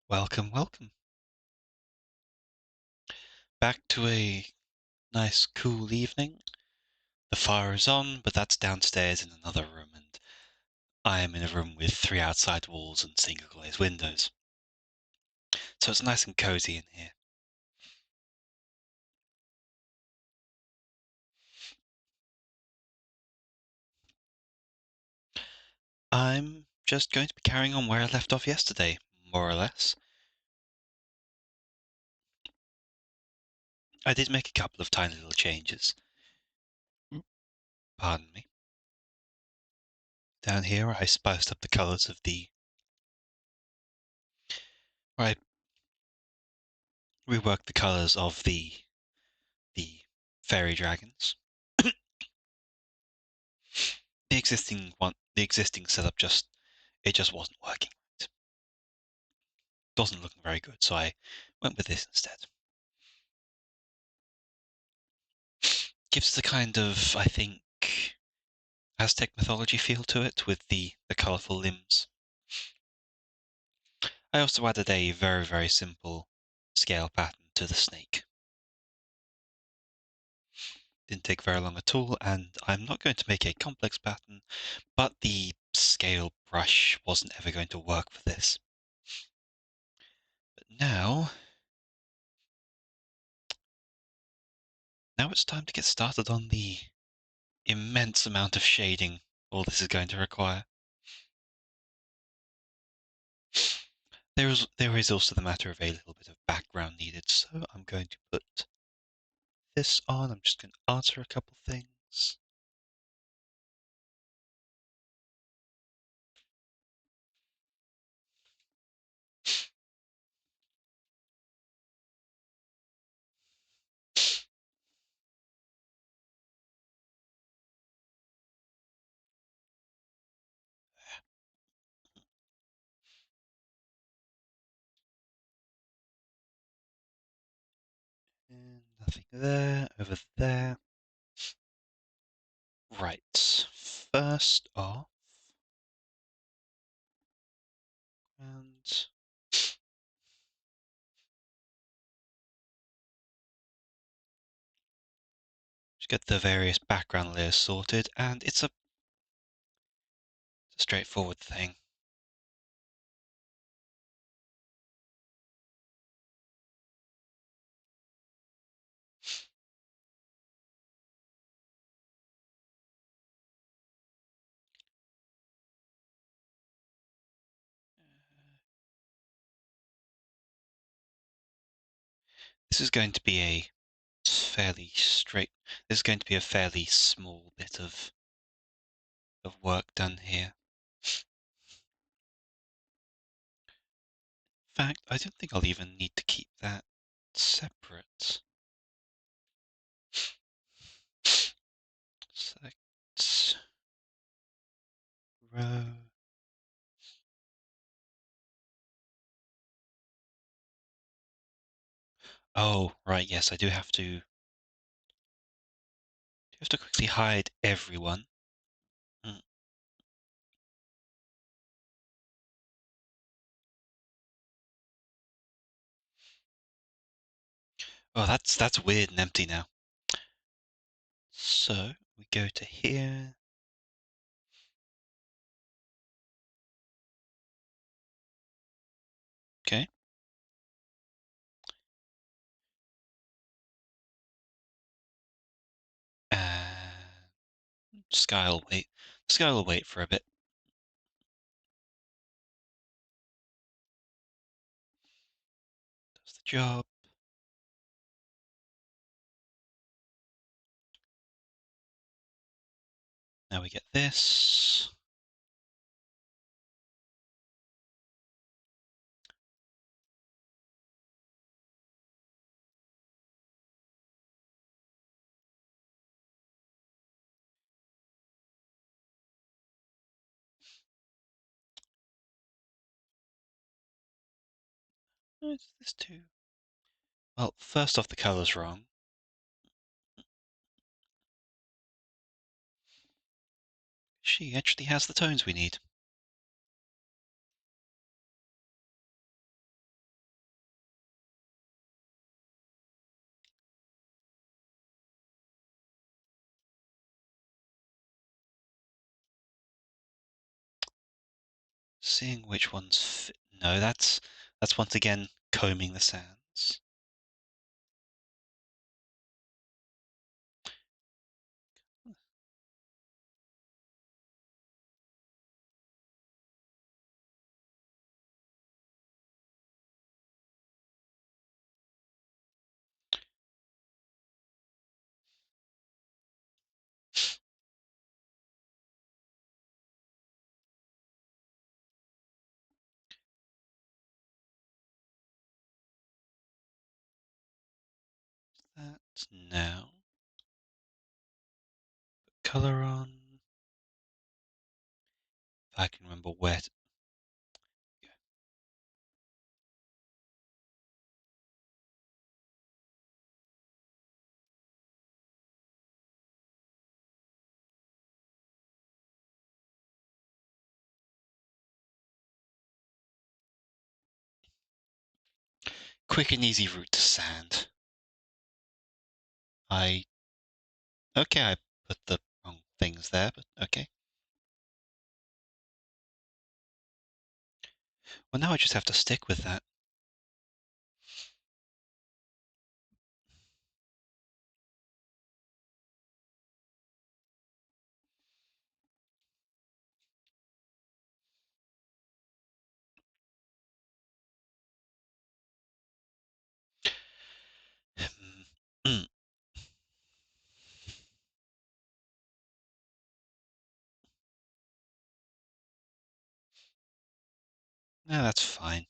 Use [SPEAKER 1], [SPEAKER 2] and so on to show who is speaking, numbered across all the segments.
[SPEAKER 1] Welcome, welcome. Back to a nice cool evening. The fire is on, but that's downstairs in another room, and I am in a room with 3 outside walls and single glazed windows. So it's nice and cozy in here. I'm just going to be carrying on where I left off yesterday, more or less. I did make a couple of tiny little changes. Pardon me. Down here I spiced up the colours of I reworked the colours of the fairy dragons. The existing setup just wasn't working. It wasn't looking very good, so I went with this instead. Gives the kind of, I think, Aztec mythology feel to it with the colourful limbs. I also added a very, very simple scale pattern to the snake. Didn't take very long at all, and I'm not going to make a complex pattern, but the scale brush wasn't ever going to work for this. But now it's time to get started on the immense amount of shading all this is going to require. There is also the matter of a little bit of background needed, so I'm going to put this on. I'm just going to answer a couple things. And nothing there, over there. Right, first off, and just get the various background layers sorted, and it's a straightforward thing. This is going to be a fairly straight. This is going to be a fairly small bit of work done here. In fact, I don't think I'll even need to keep that separate. Select row. Oh, right, yes, I do have to quickly hide everyone. Mm. Oh, that's weird and empty now. So we go to here. Okay. And Sky will wait. Sky will wait for a bit. Does the job. Now we get this. What's this too? Well, first off, the color's wrong. She actually has the tones we need. Seeing which ones no, that's once again combing the sands. That now. Color on. If I can remember where to, quick and easy route to sand. I put the wrong things there, but okay. Well, now I just have to stick with that. No, that's fine.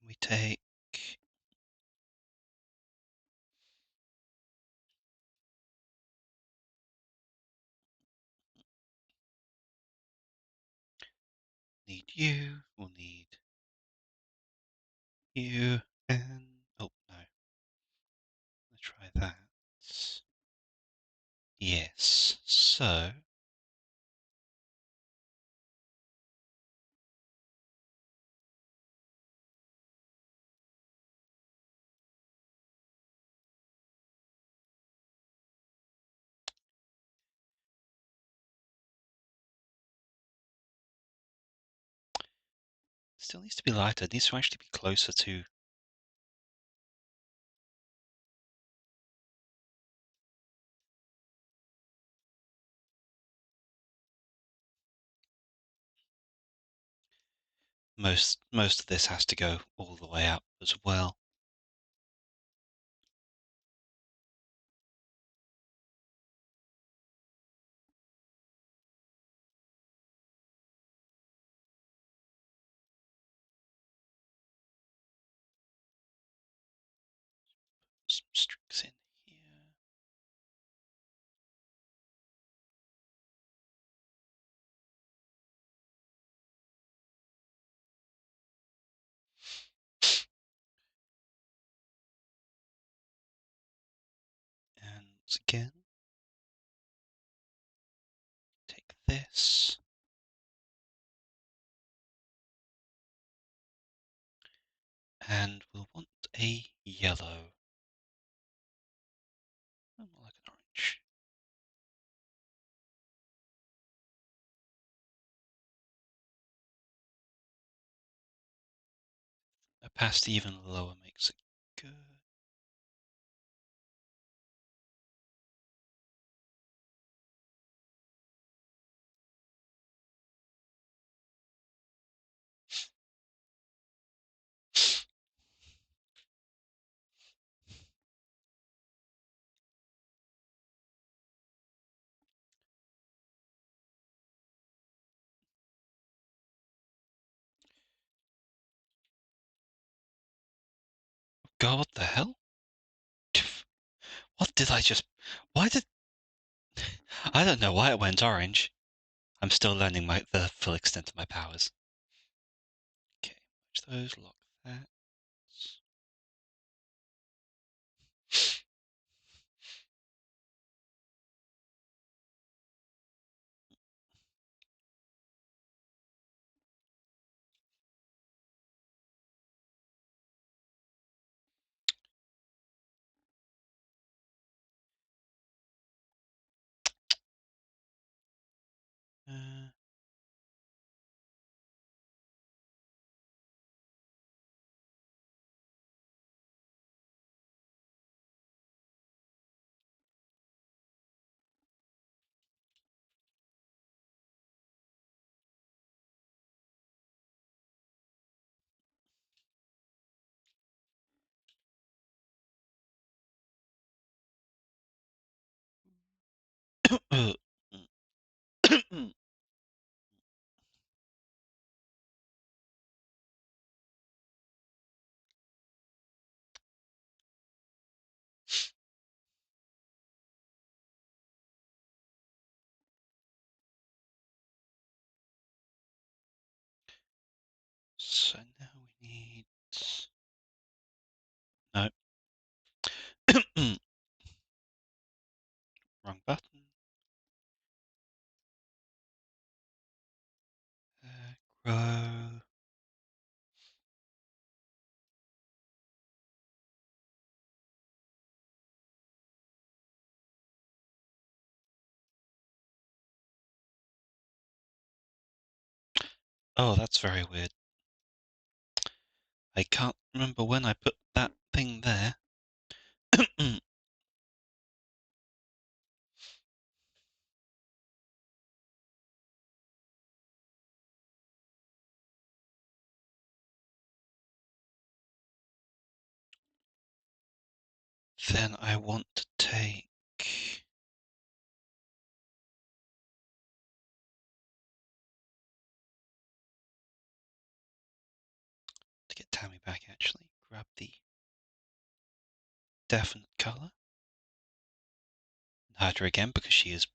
[SPEAKER 1] Then we take need you. We'll need you, and oh no, let's try that. Yes. So still needs to be lighter. It needs to actually be closer to. Most of this has to go all the way up as well. Some streaks in here. And once again, take this. And we'll want a yellow. Oh, more like an orange. Opacity even lower makes it good. God, what the hell? What did I just... Why did... I don't know why it went orange. I'm still learning the full extent of my powers. Okay, watch those, lock that. So now we need... No. Wrong button. Grow. Oh, that's very weird. I can't remember when I put that thing there. Then I want to take... To get Tammy back, actually, grab the definite colour. Hide her again because she is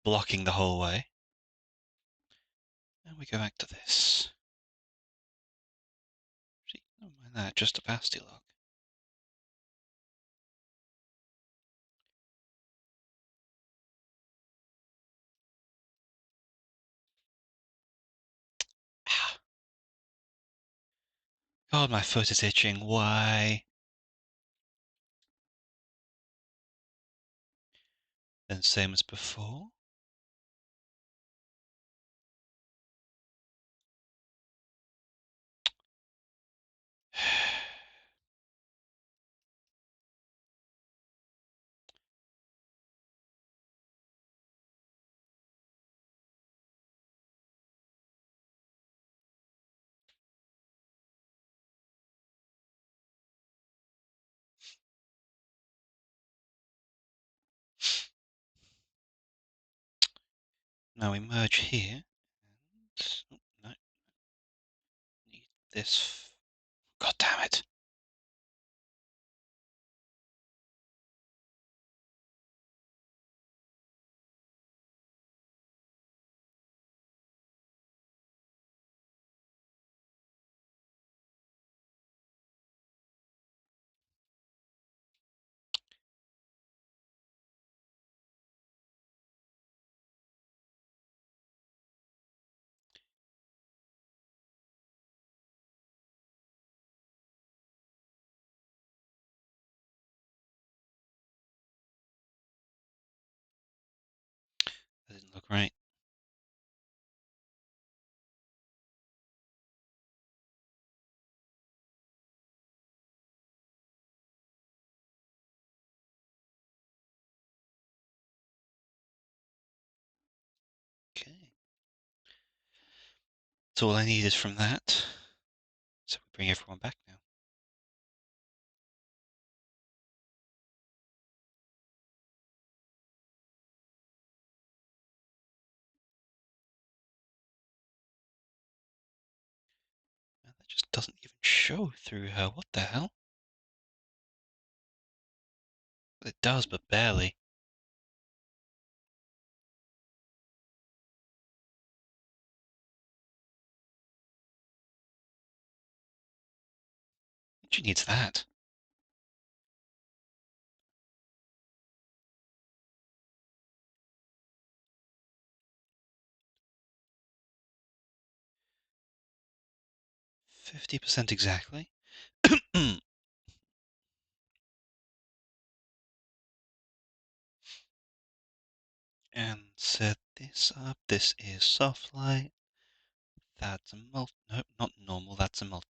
[SPEAKER 1] blocking the whole way. And we go back to this. See, never mind that, just opacity lock. Ah. God, my foot is itching. Why? Then same as before. Now we merge here. And, oh, no, need this. God damn it. That didn't look right. Okay. So all I need is from that. So we bring everyone back now. Man, that just doesn't even show through her. What the hell? It does, but barely. She needs that. %50 exactly. And set this up. This is soft light. That's a multi. Nope, not normal. That's a multi.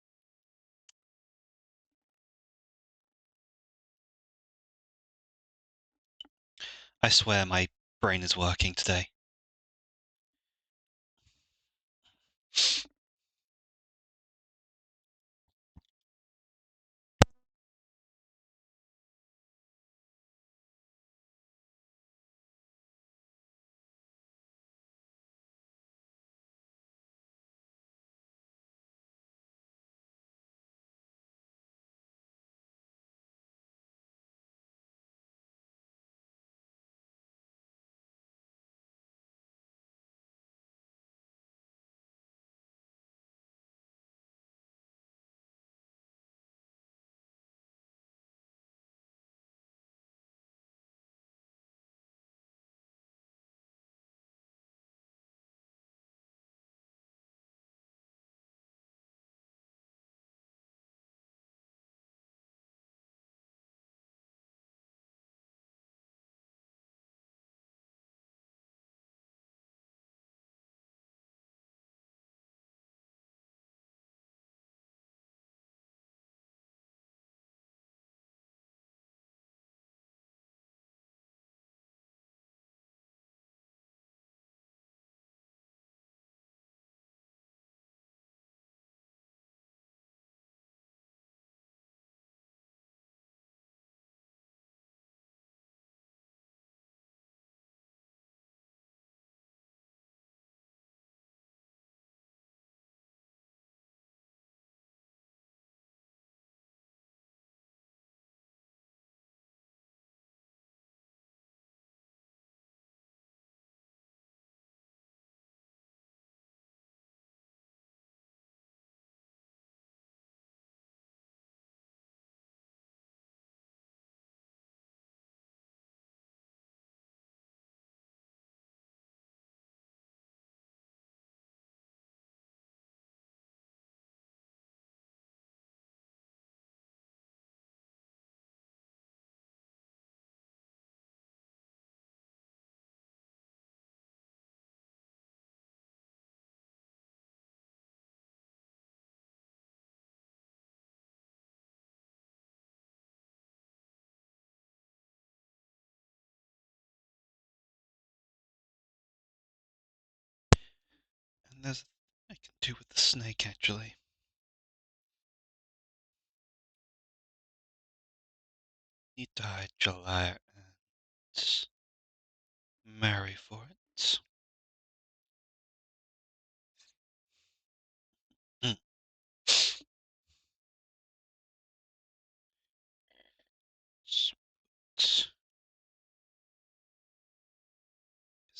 [SPEAKER 1] I swear my brain is working today. there's I can do with the snake actually. He died July and marry for it. Mm.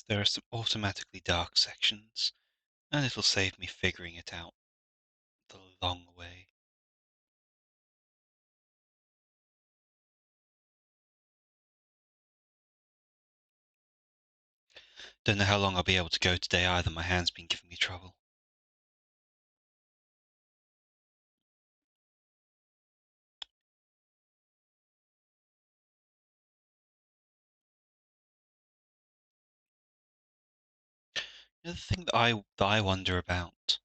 [SPEAKER 1] There are some automatically dark sections, and it'll save me figuring it out the long way. Don't know how long I'll be able to go today either. My hand's been giving me trouble. The other thing that I wonder about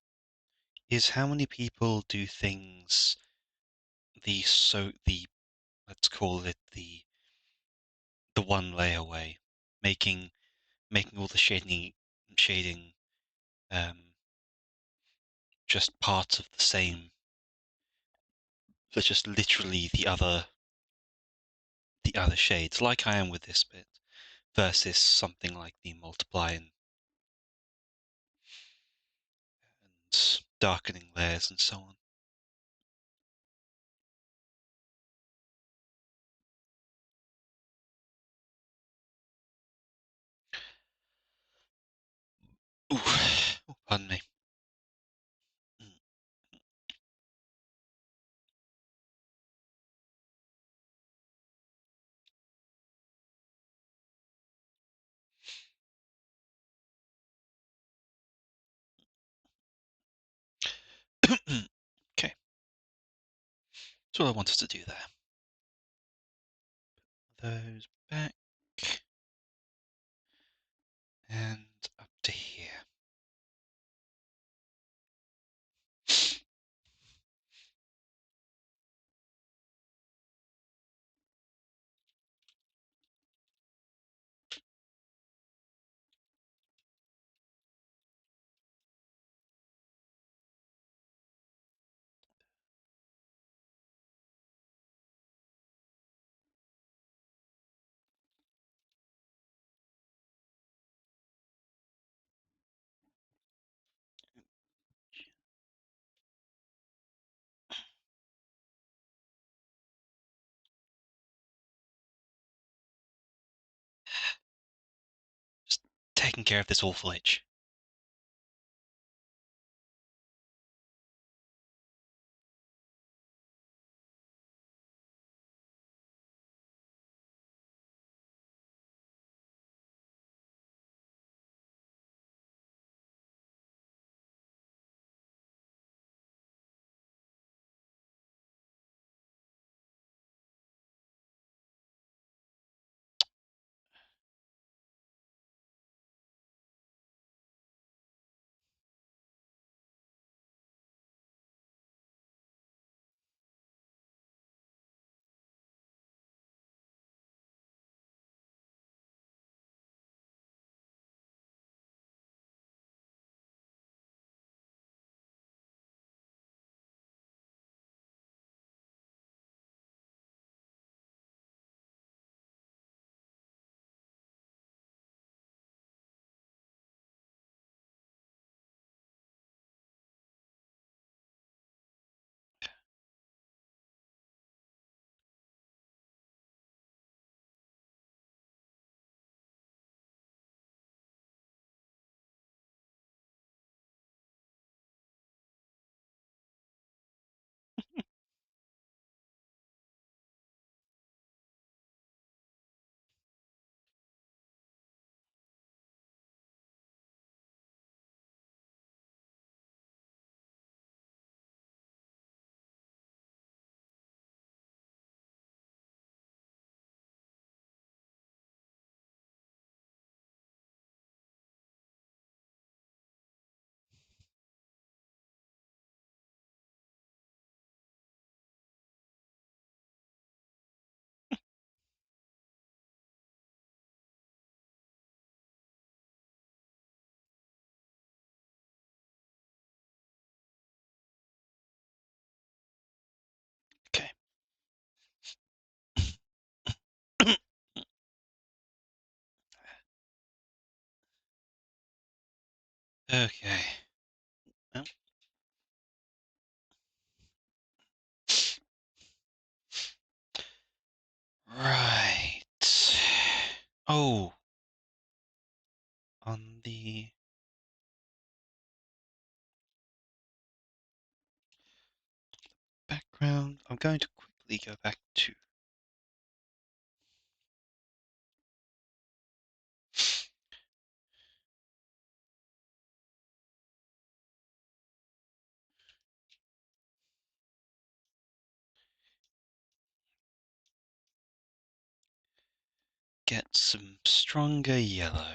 [SPEAKER 1] is how many people do things the let's call it the one layer way, making making all the shading um just parts of the same, but just literally the other shades, like I am with this bit, versus something like the multiply and darkening layers and so on. Ooh, oh, pardon me. Okay, that's all I wanted to do there. Those back and up to here. Just taking care of this awful itch. Okay. Well, right. Oh, on the background, I'm going to quickly go back to get some stronger yellow.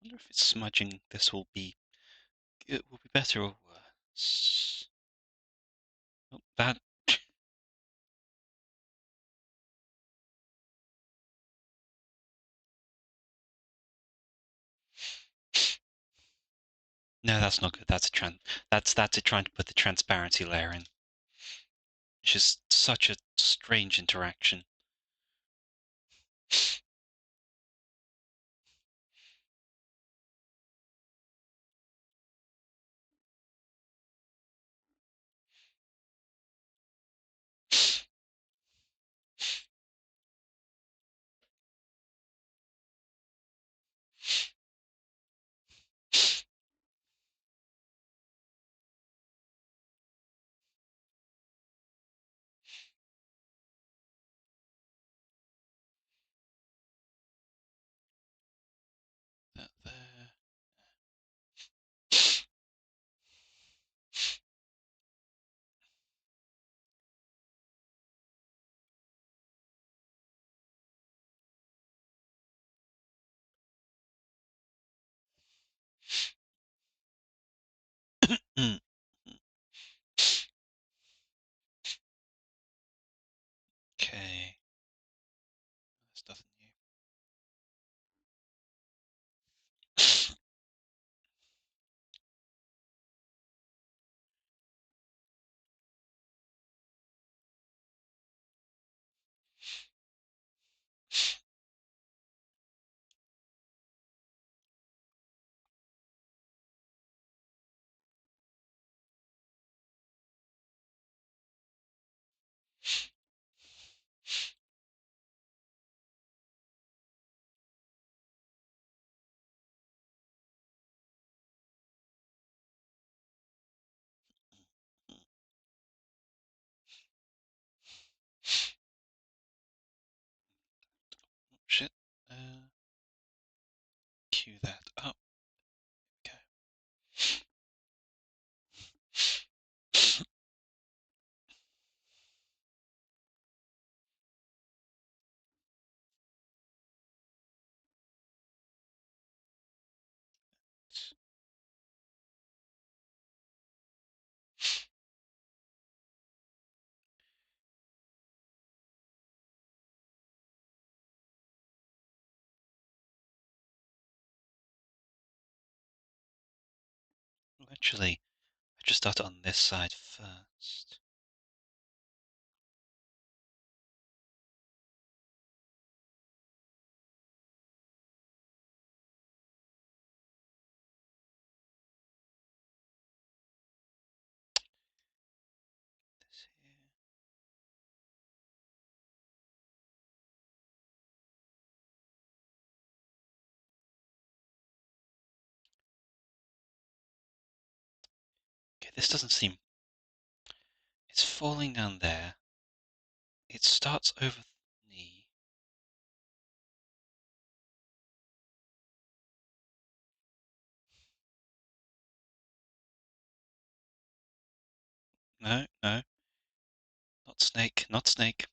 [SPEAKER 1] I wonder if it's smudging. This will be. It will be better or worse. Oh, that. No, that's not good. That's it trying to put the transparency layer in. It's just such a strange interaction. That there. Mm. Okay. There's nothing new. Shit. Cue that up. Okay. Actually, I just start on this side first. This here. Okay, this doesn't seem. It's falling down there. It starts over the knee. No, no, not snake, not snake.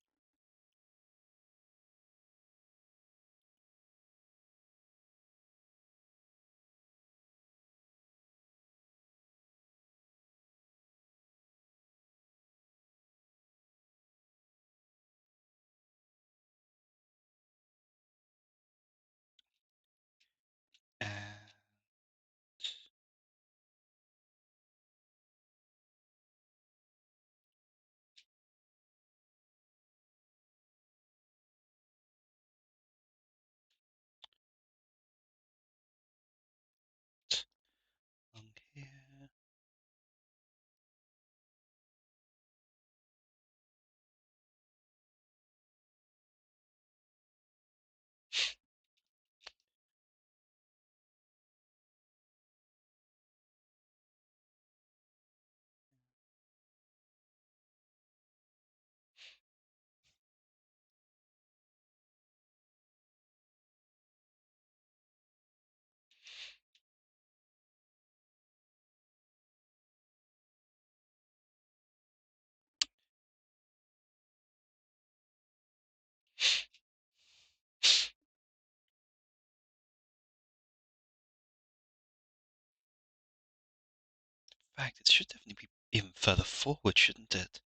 [SPEAKER 1] In fact, it should definitely be even further forward, shouldn't it?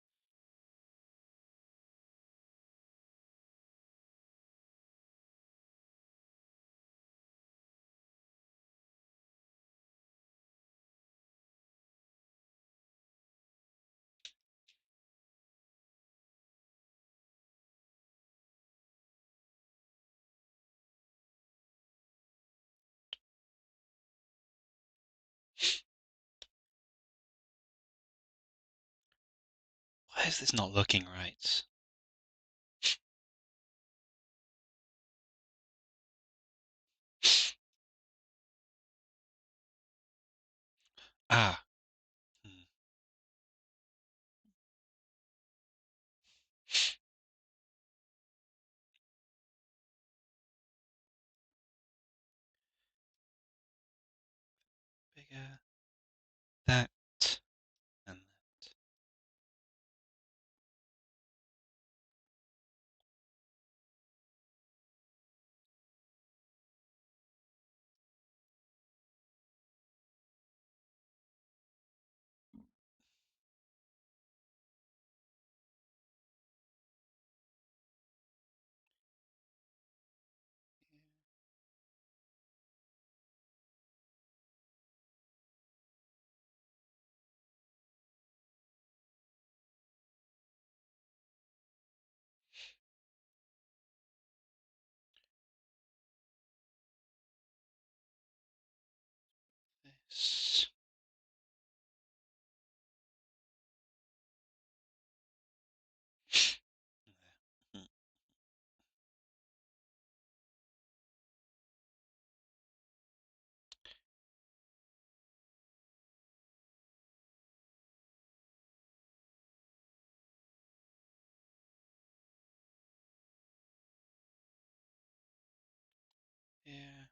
[SPEAKER 1] Why is this not looking right? Ah. Hmm. Bigger. That. And that. This. There. Hmm. Yeah.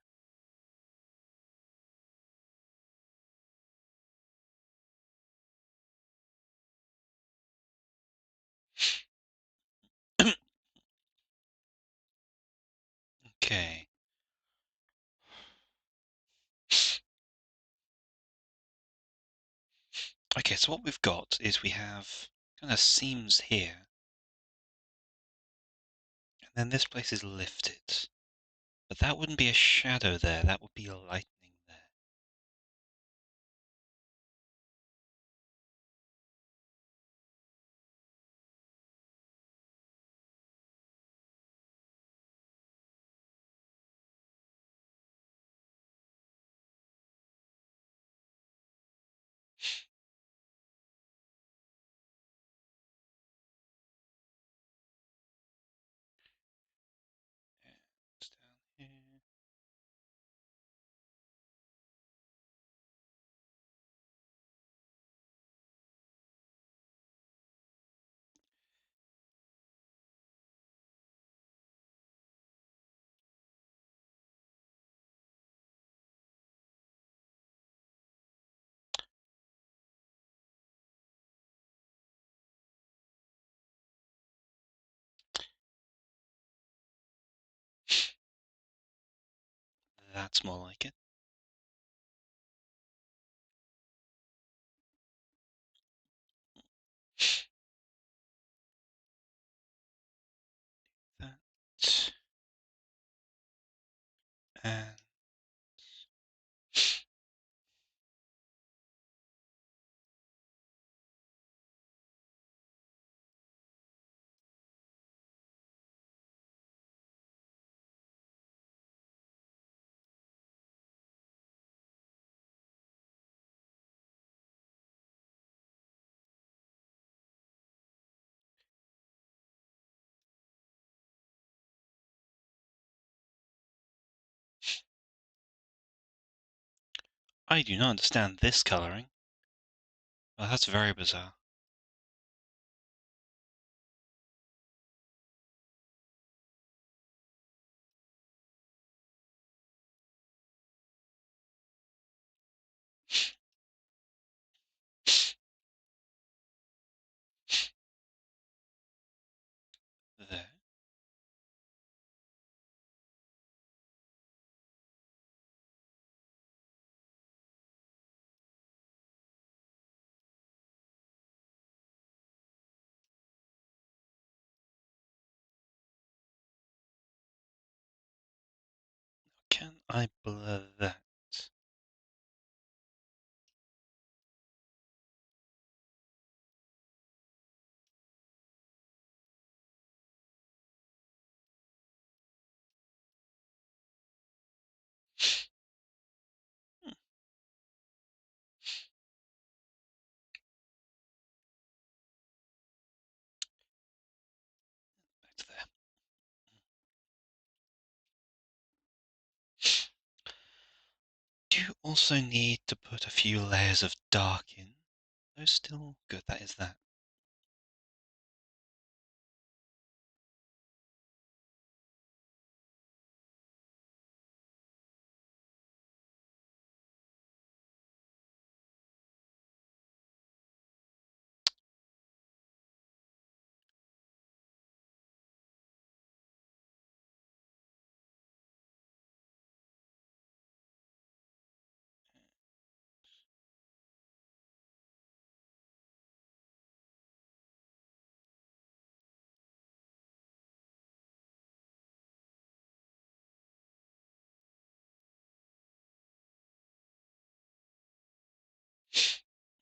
[SPEAKER 1] Okay. Okay, so what we've got is we have kind of seams here, and then this place is lifted. But that wouldn't be a shadow there, that would be a lightning there. Yeah, it's down here. That's more like it. That. And I do not understand this colouring. Well, that's very bizarre. There. Can I blur that? Hmm, back to there. Do you also need to put a few layers of dark in? Those still good, that is that.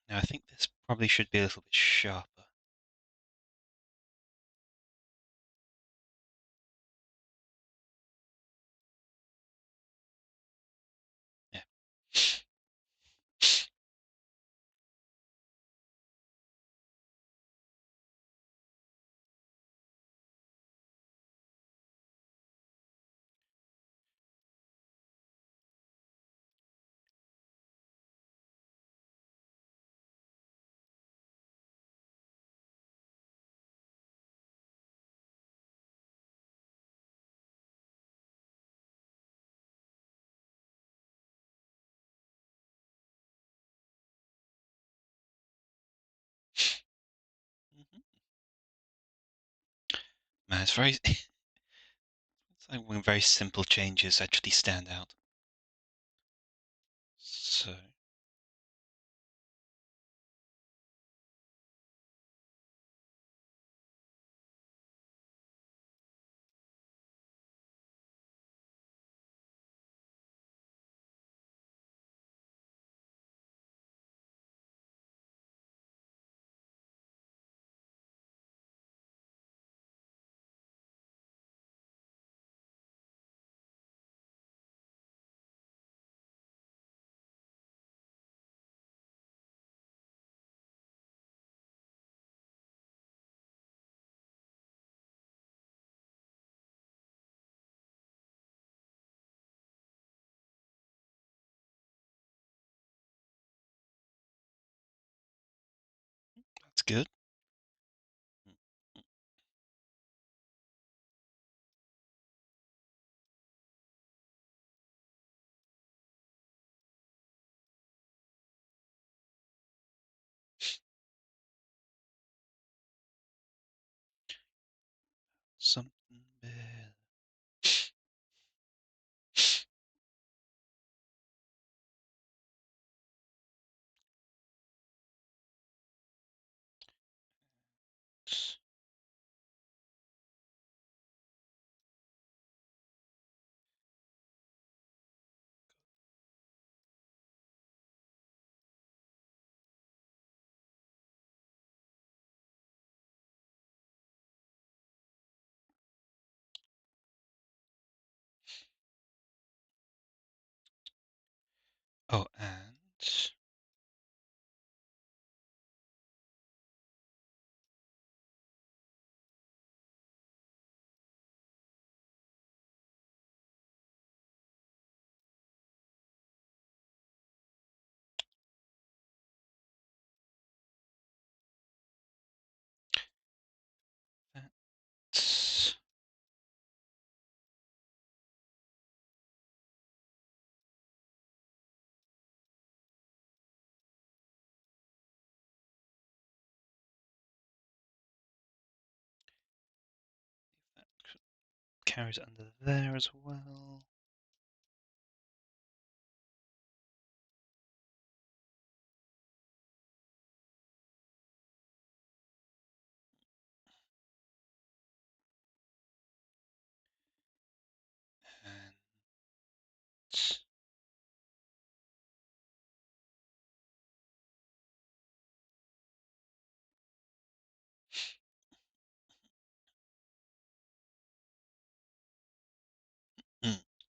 [SPEAKER 1] Now I think this probably should be a little bit sharper. Yeah. Mhm. Man, it's very it's like when very simple changes actually stand out. So that's good. Something bad. Oh, and that carries under there as well. And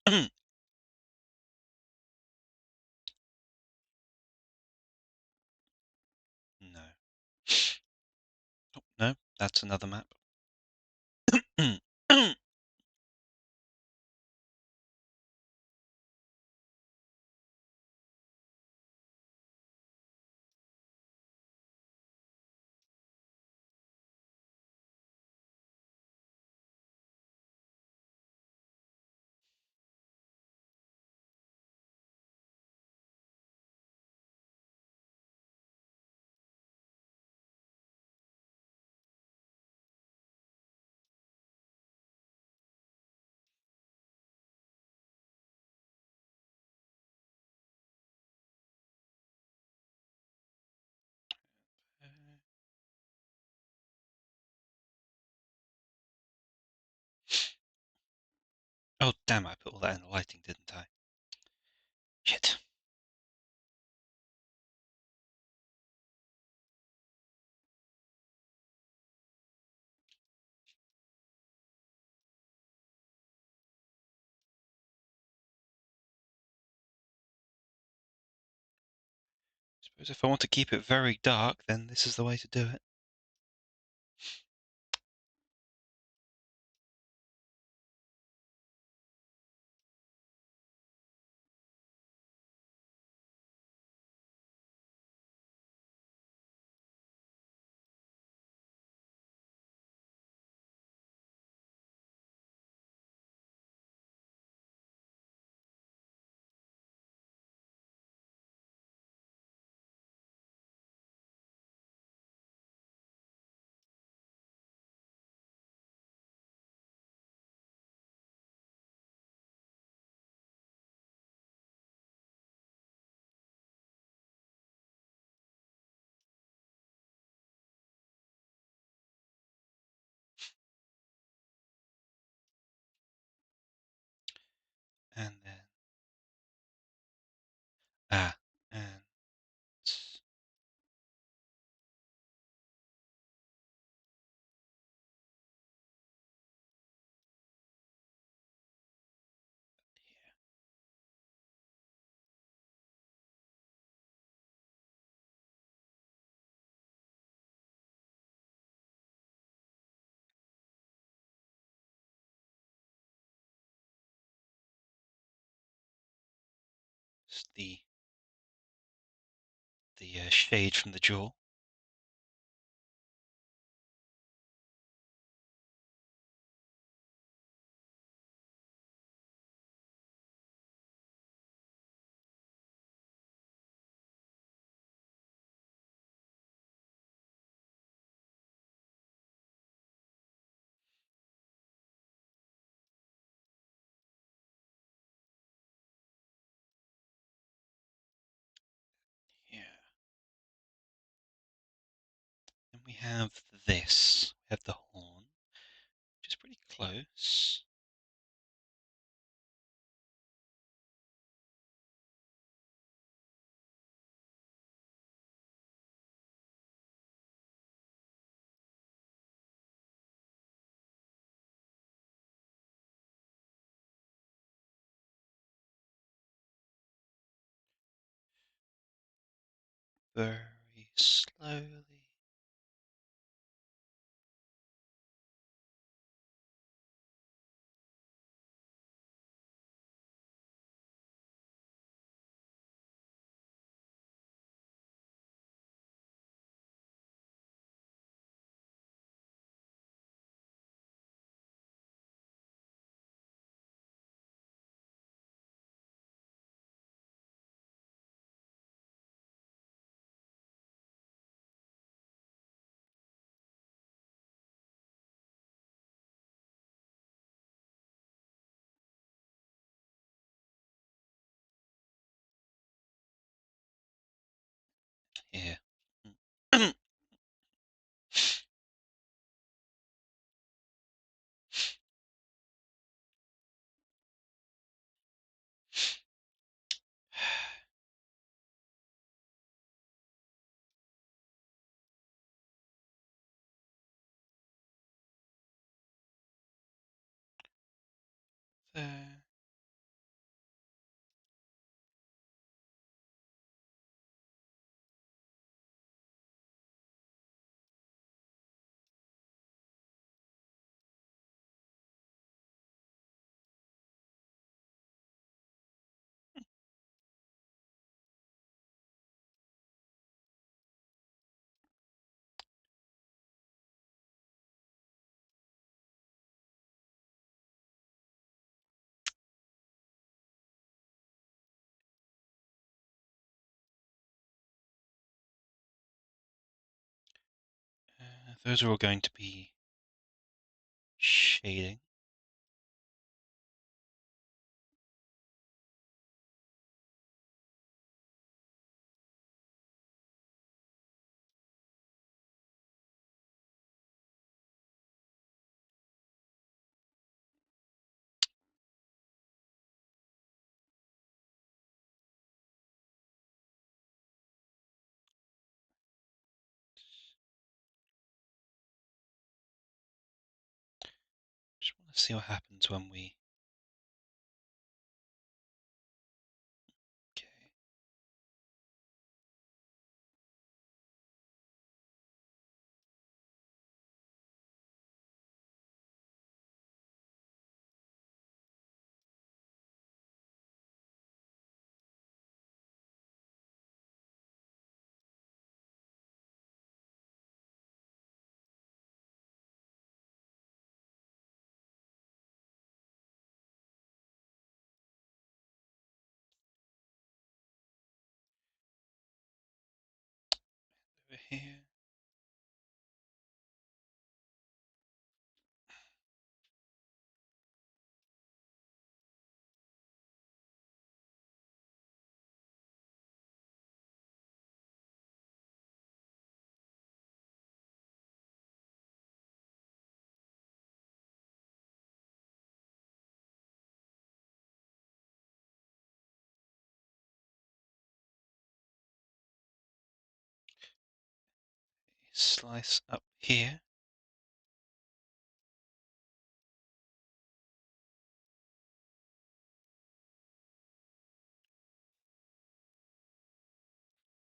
[SPEAKER 1] No. Oh, no, that's another map. Oh, damn, I put all that in the lighting, didn't I? Shit. Suppose if I want to keep it very dark, then this is the way to do it. And then and here. It's the shade from the jaw. Yeah. And we have this. We have the horn, which is pretty close. Very slowly. Here. There. those are all going to be shading. Just want to see what happens when we. Okay. Over here. Slice up here.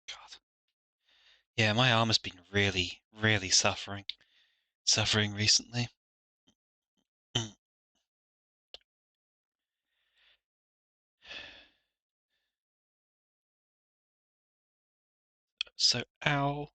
[SPEAKER 1] God. Yeah, my arm has been really, really suffering recently. Mm. So, ow.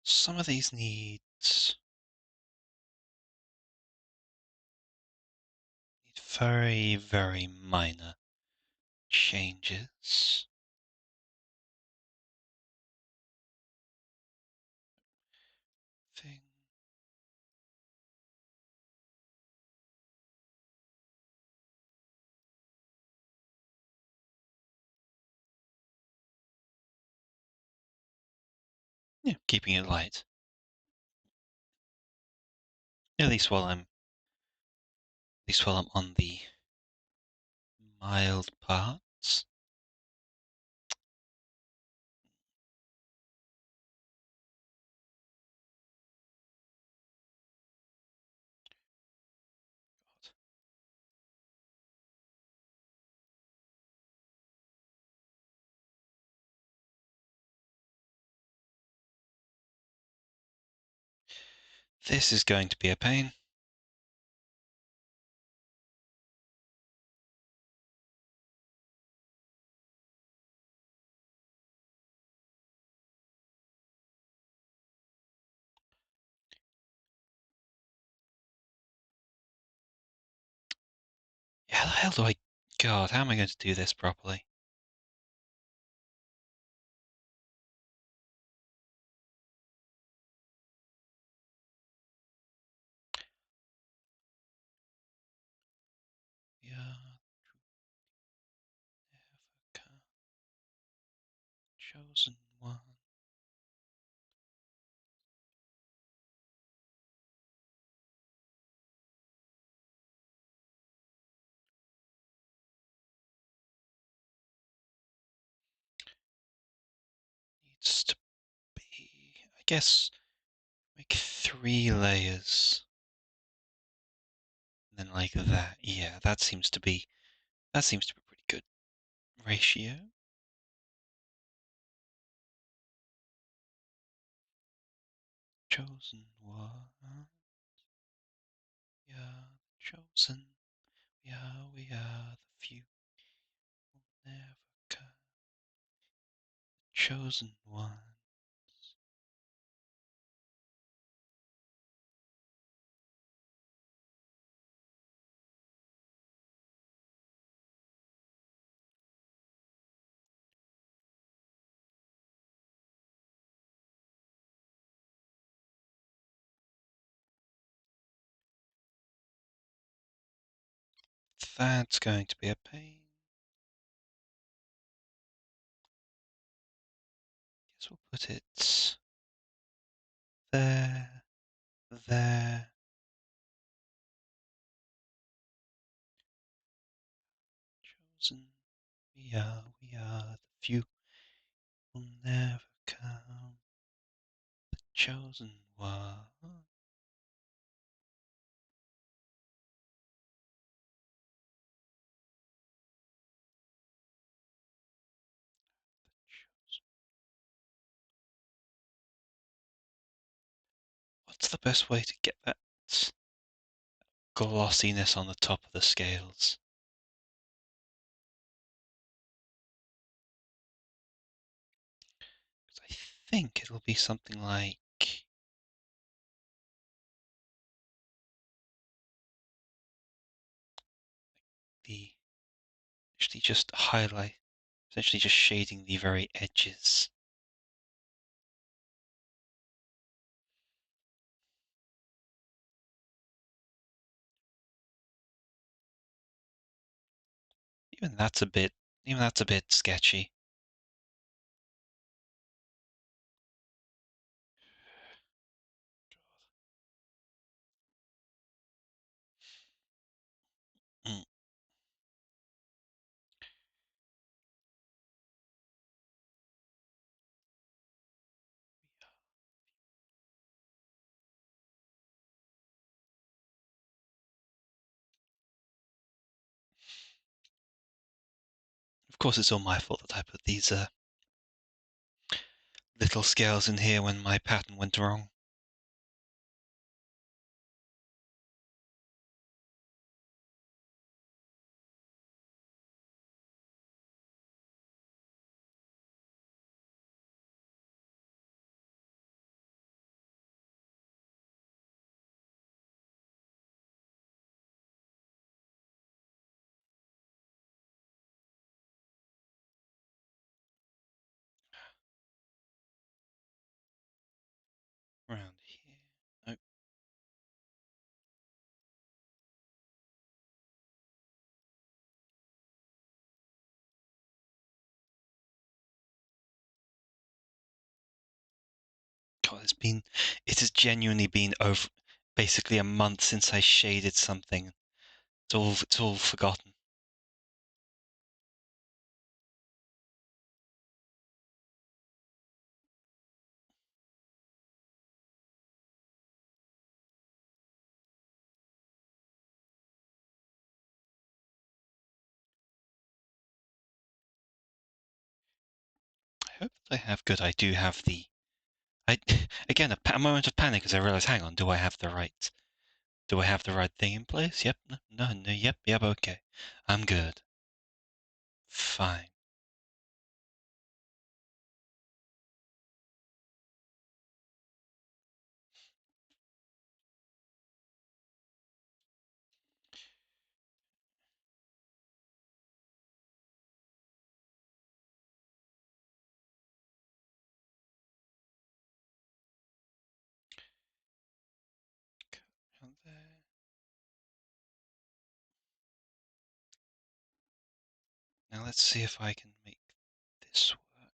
[SPEAKER 1] Some of these need very, very minor changes. Thing. Yeah, keeping it light. At least while I'm on the mild parts. This is going to be a pain. Yeah, how the hell do I... God, how am I going to do this properly? Yeah, chosen one. Needs to be, I guess, make 3 layers. And then like that. Yeah, that seems to be pretty good ratio. Chosen one. Yeah, chosen. Yeah, we are the few who never come. Chosen one. That's going to be a pain. Guess we'll put it there, there. Chosen, we are the few will never come. The chosen one. What's the best way to get that glossiness on the top of the scales? I think it'll be something like the actually just highlight, essentially just shading the very edges. Even that's a bit sketchy. Mm. Of course, it's all my fault that I put these little scales in here when my pattern went wrong. Around here. Oh, God, it has genuinely been over basically a month since I shaded something. It's all forgotten. I hope that I have good. I do have the. I again a moment of panic as I realize. Hang on, do I have the right? Do I have the right thing in place? Yep. No. Yep. Okay. I'm good. Fine. And there. Now let's see if I can make this work.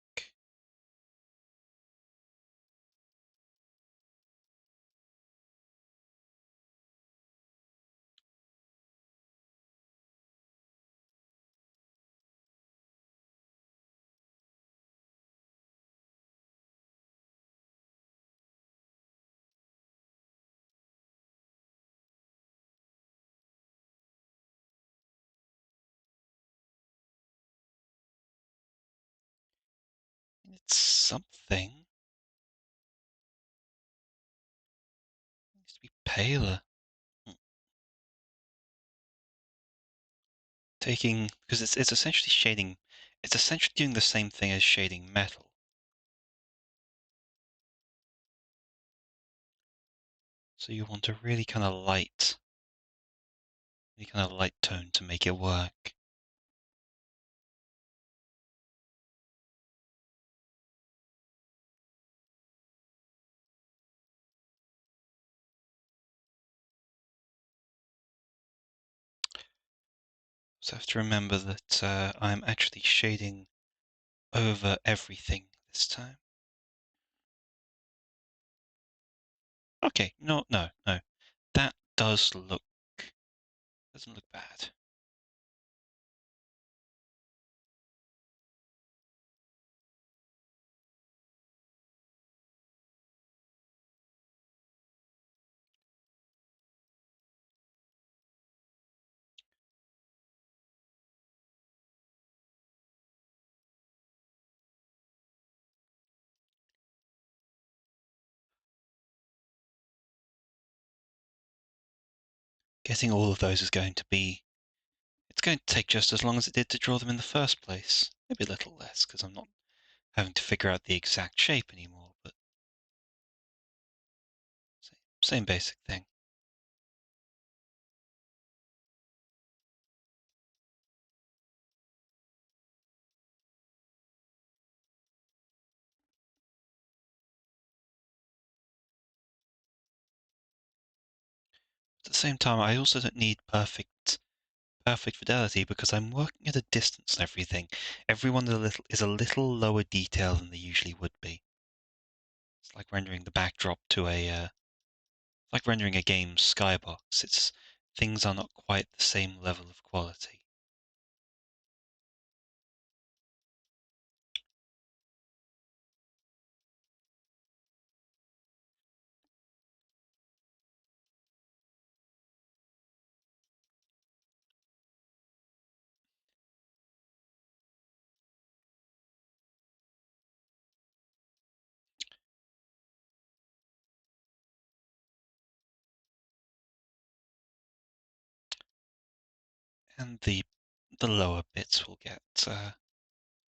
[SPEAKER 1] It's something. It needs to be paler. Taking because it's essentially shading. It's essentially doing the same thing as shading metal. So you want a really kind of light tone to make it work. So I have to remember that I'm actually shading over everything this time. Okay, no. That doesn't look bad. Getting all of those is going to be, it's going to take just as long as it did to draw them in the first place. Maybe a little less, because I'm not having to figure out the exact shape anymore, but same basic thing. At the same time, I also don't need perfect fidelity because I'm working at a distance and everything. Everyone is a little lower detail than they usually would be. It's like rendering the backdrop to like rendering a game's skybox. Things are not quite the same level of quality. And the lower bits will get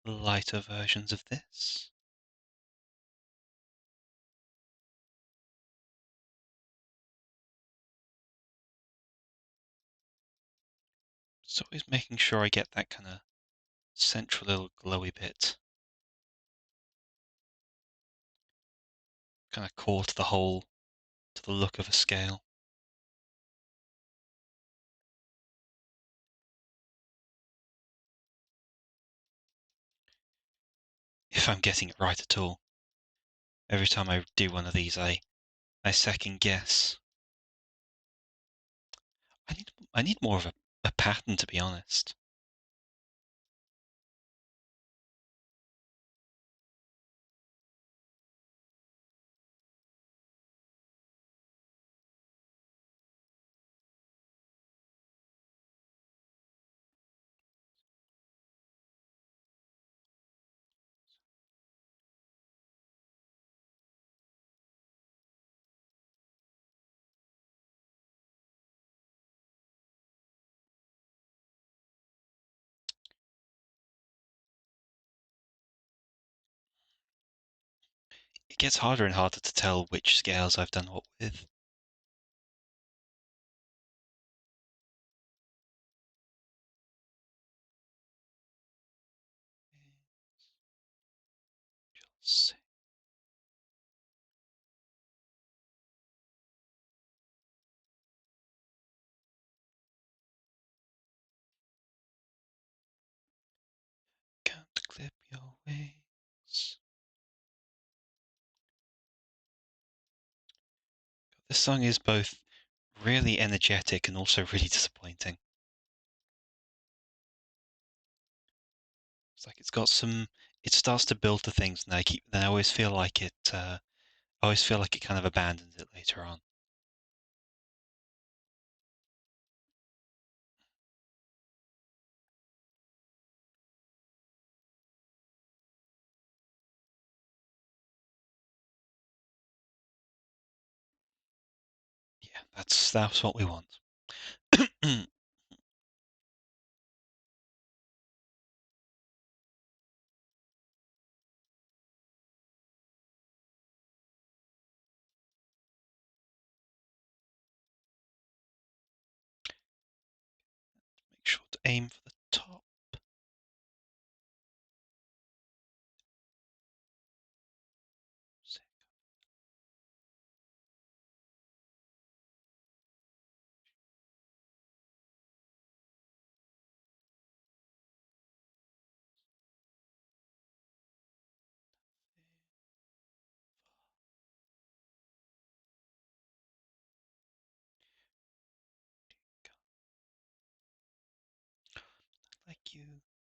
[SPEAKER 1] lighter versions of this. So always making sure I get that kind of central little glowy bit, kind of core to the look of a scale. If I'm getting it right at all. Every time I do one of these, I second guess. I need more of a pattern, to be honest. It gets harder and harder to tell which scales I've done what with. Just can't clip your wings. This song is both really energetic and also really disappointing. It's like it's got some. It starts to build to things, and then I always feel like it. I always feel like it kind of abandons it later on. Yeah, that's what we want. Make sure to aim for the top.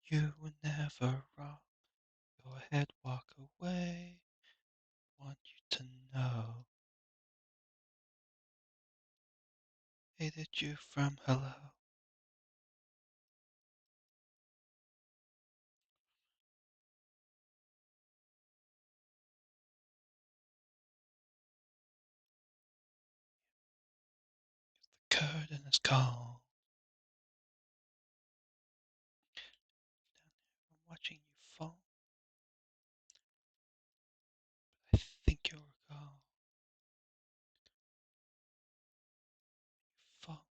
[SPEAKER 1] you were never wrong. Go ahead, walk away. Want you to know. Hated you from hello. The curtain is cold. I'm watching you fall. I think you'll recall. Fall.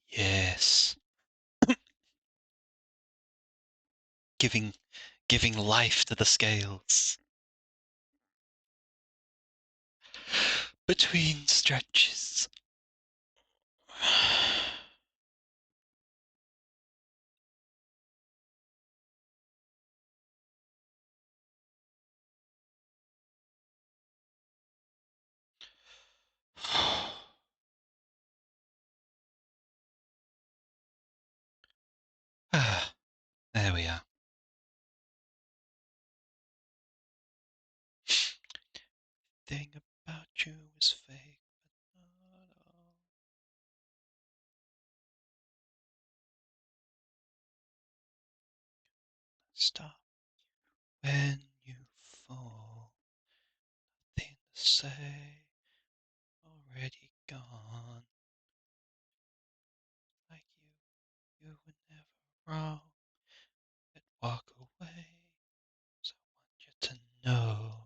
[SPEAKER 1] Yes. Giving life to the scales. Between stretches. Ah, there we are. Thing about you is fake, but not all. Stop when you fall. Nothing to say. Already gone. Like you were never wrong. But walk away. So I want you to know.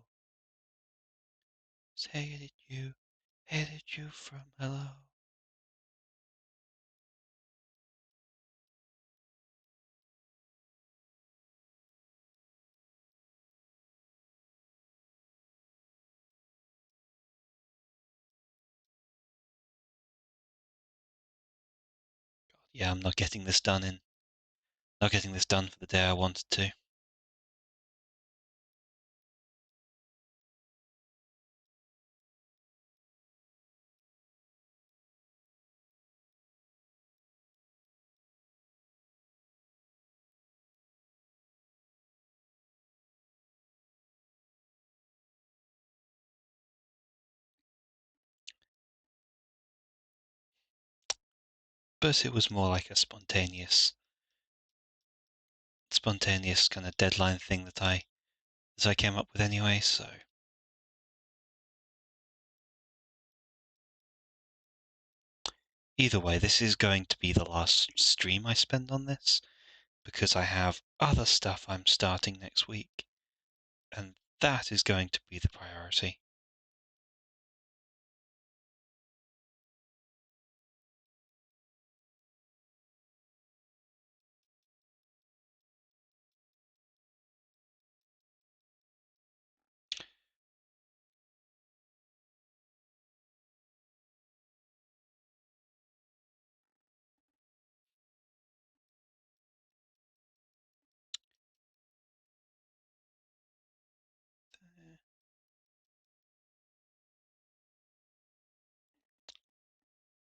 [SPEAKER 1] Hated you from hello. Yeah, I'm not getting this done for the day I wanted to. But it was more like a spontaneous kind of deadline thing that I came up with anyway, so either way, this is going to be the last stream I spend on this, because I have other stuff I'm starting next week, and that is going to be the priority.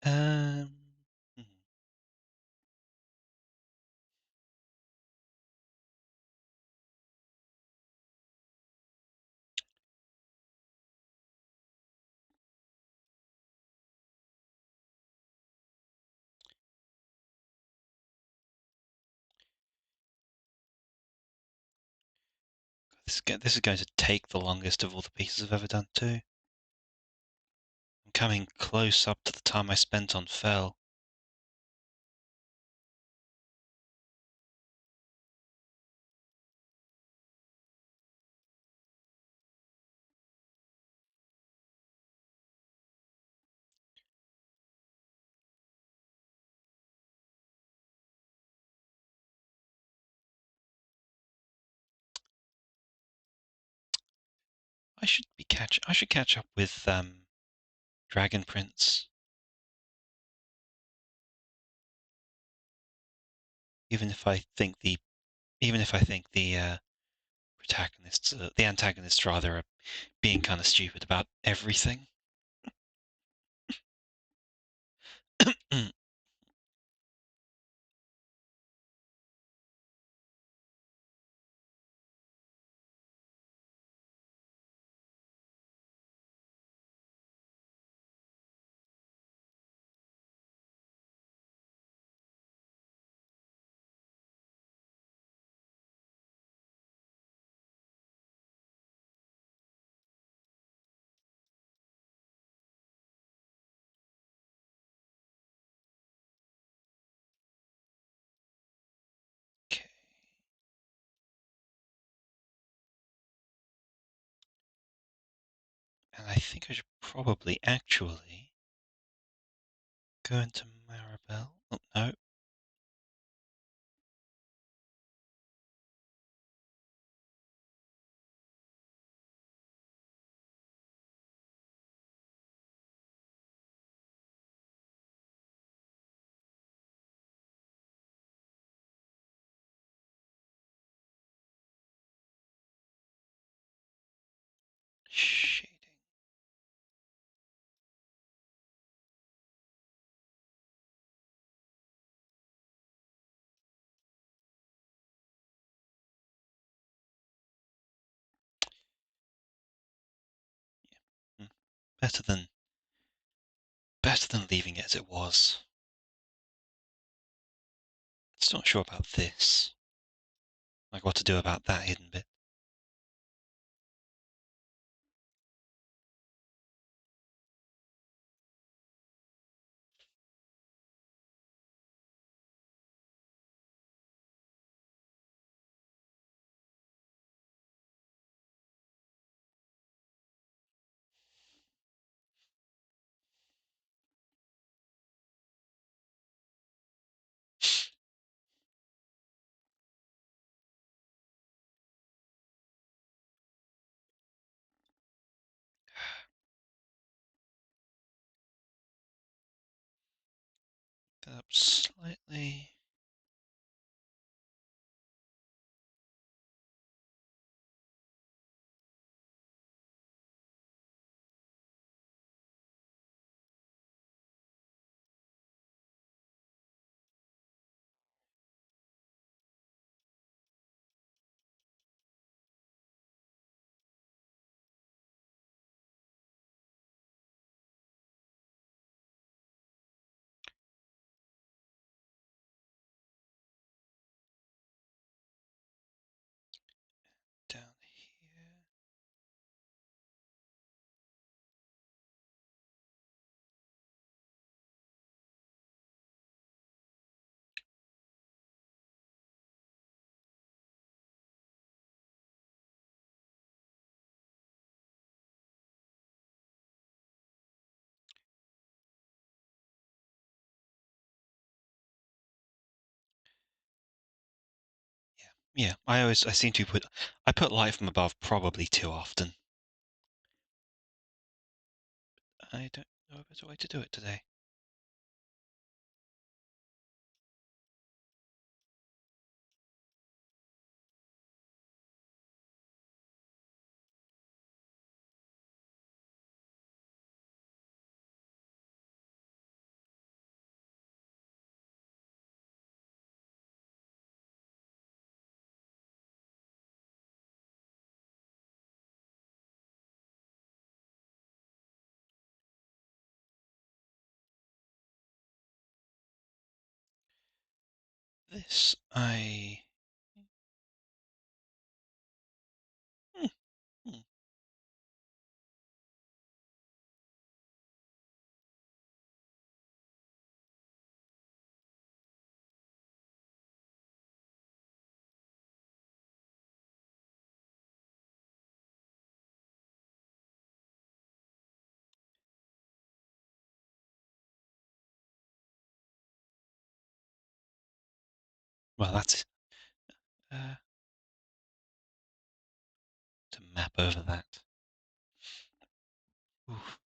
[SPEAKER 1] Um, this is going to take the longest of all the pieces I've ever done too. I'm coming close up to the time I spent on Fell. I should catch up with Dragon Prince. Even if I think the the antagonists rather, are being kind of stupid about everything. think I should probably actually go into Maribel. Oh, no. Shading. Yeah. Better than leaving it as it was. Still not sure about this. Like what to do about that hidden bit. Go up slightly. Down here. Yeah, I seem to I put light from above probably too often. I don't know if there's a way to do it today. This I hmm, hmm. Well, that's to map over that. Oof.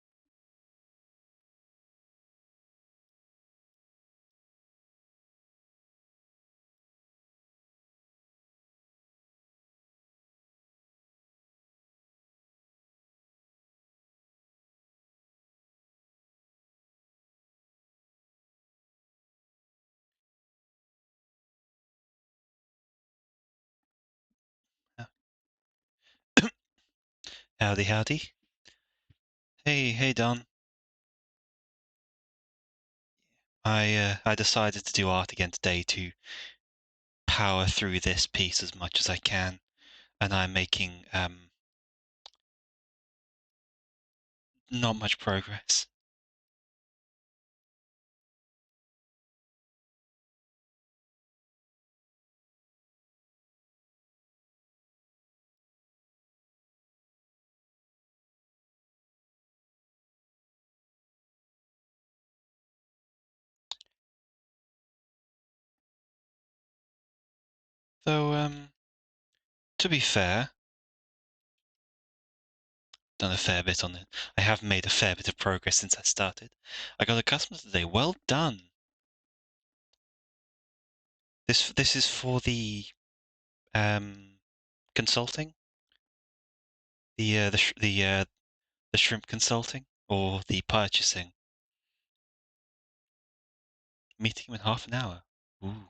[SPEAKER 1] Howdy, howdy. Hey, Don. I decided to do art again today to power through this piece as much as I can, and I'm making not much progress. Though, to be fair, done a fair bit on it. I have made a fair bit of progress since I started. I got a customer today. Well done. This is for the consulting, the shrimp consulting or the purchasing. Meeting him in half an hour. Ooh.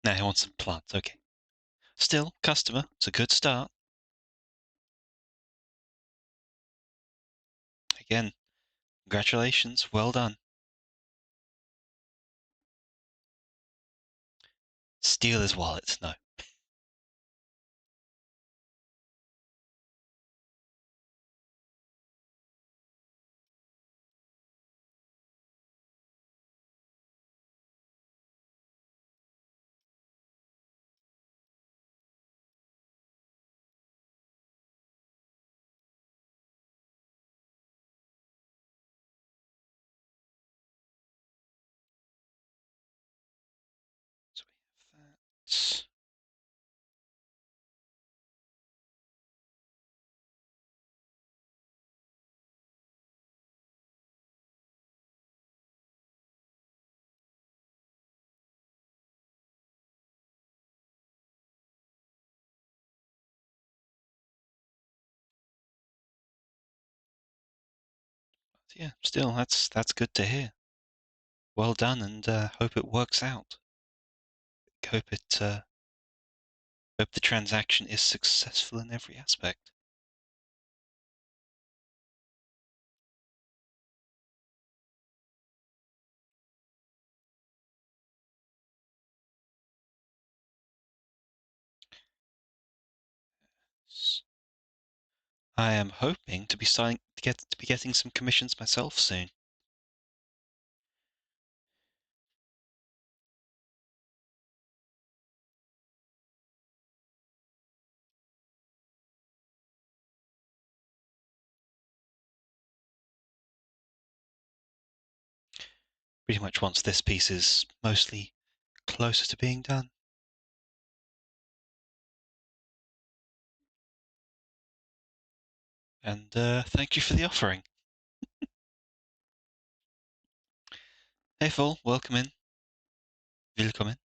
[SPEAKER 1] Now he wants some plants. Okay. Still, customer. It's a good start. Again, congratulations. Well done. Steal his wallet. No. So we have that. But yeah, still, that's good to hear. Well done, and hope it works out. Hope hope the transaction is successful in every aspect. I am hoping to be getting some commissions myself soon. Pretty much once this piece is mostly closer to being done. And thank you for the offering. Hey, Vol, welcome in. Willkommen.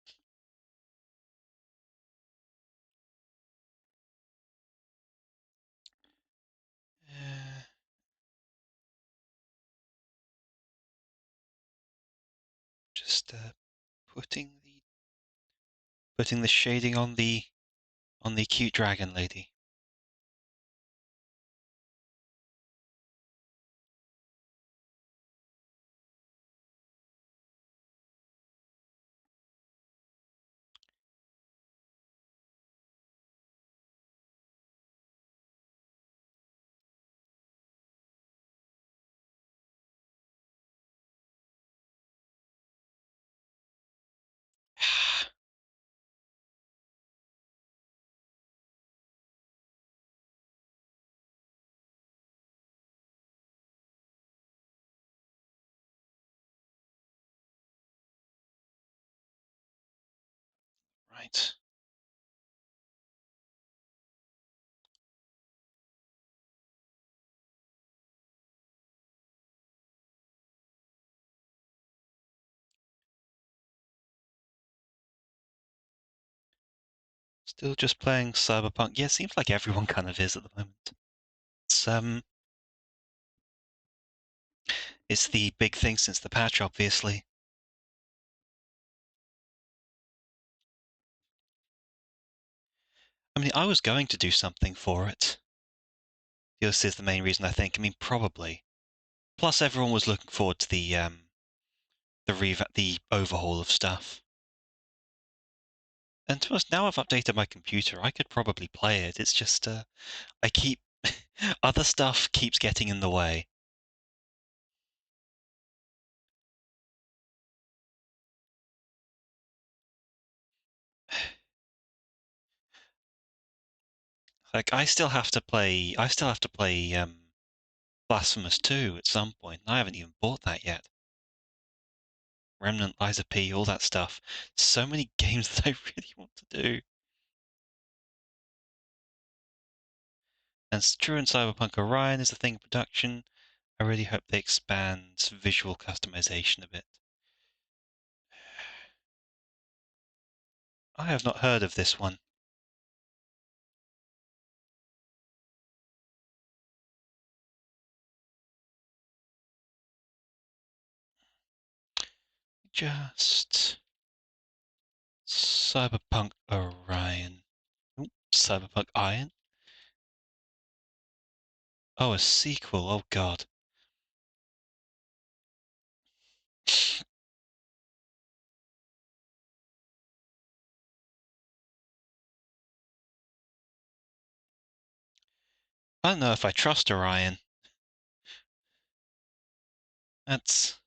[SPEAKER 1] Just putting the shading on the cute dragon lady. Right. Still just playing Cyberpunk. Yeah, seems like everyone kind of is at the moment. It's it's the big thing since the patch, obviously. I mean, I was going to do something for it. This is the main reason, I think. I mean, probably. Plus, everyone was looking forward to the overhaul of stuff. And to us, now I've updated my computer, I could probably play it. It's just I keep other stuff keeps getting in the way. Like I still have to play Blasphemous 2 at some point. I haven't even bought that yet. Remnant, Liza P, all that stuff. So many games that I really want to do. And True and Cyberpunk Orion is a thing in production. I really hope they expand visual customization a bit. I have not heard of this one. Just Cyberpunk Orion. Ooh, Cyberpunk Iron? Oh, a sequel. Oh, God. I don't know if I trust Orion. That's.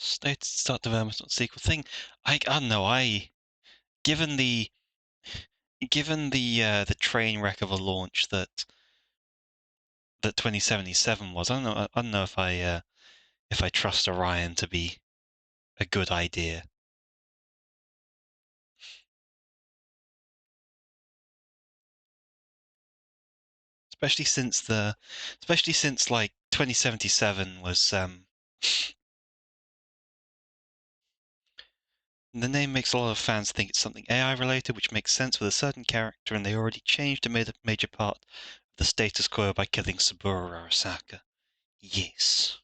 [SPEAKER 1] Start development on sequel thing. I don't know. Given the the train wreck of a launch that 2077 was, I don't know if I trust Orion to be a good idea. Especially since like 2077 was the name makes a lot of fans think it's something AI related, which makes sense with a certain character, and they already changed a major part of the status quo by killing Saburo Arasaka. Yes.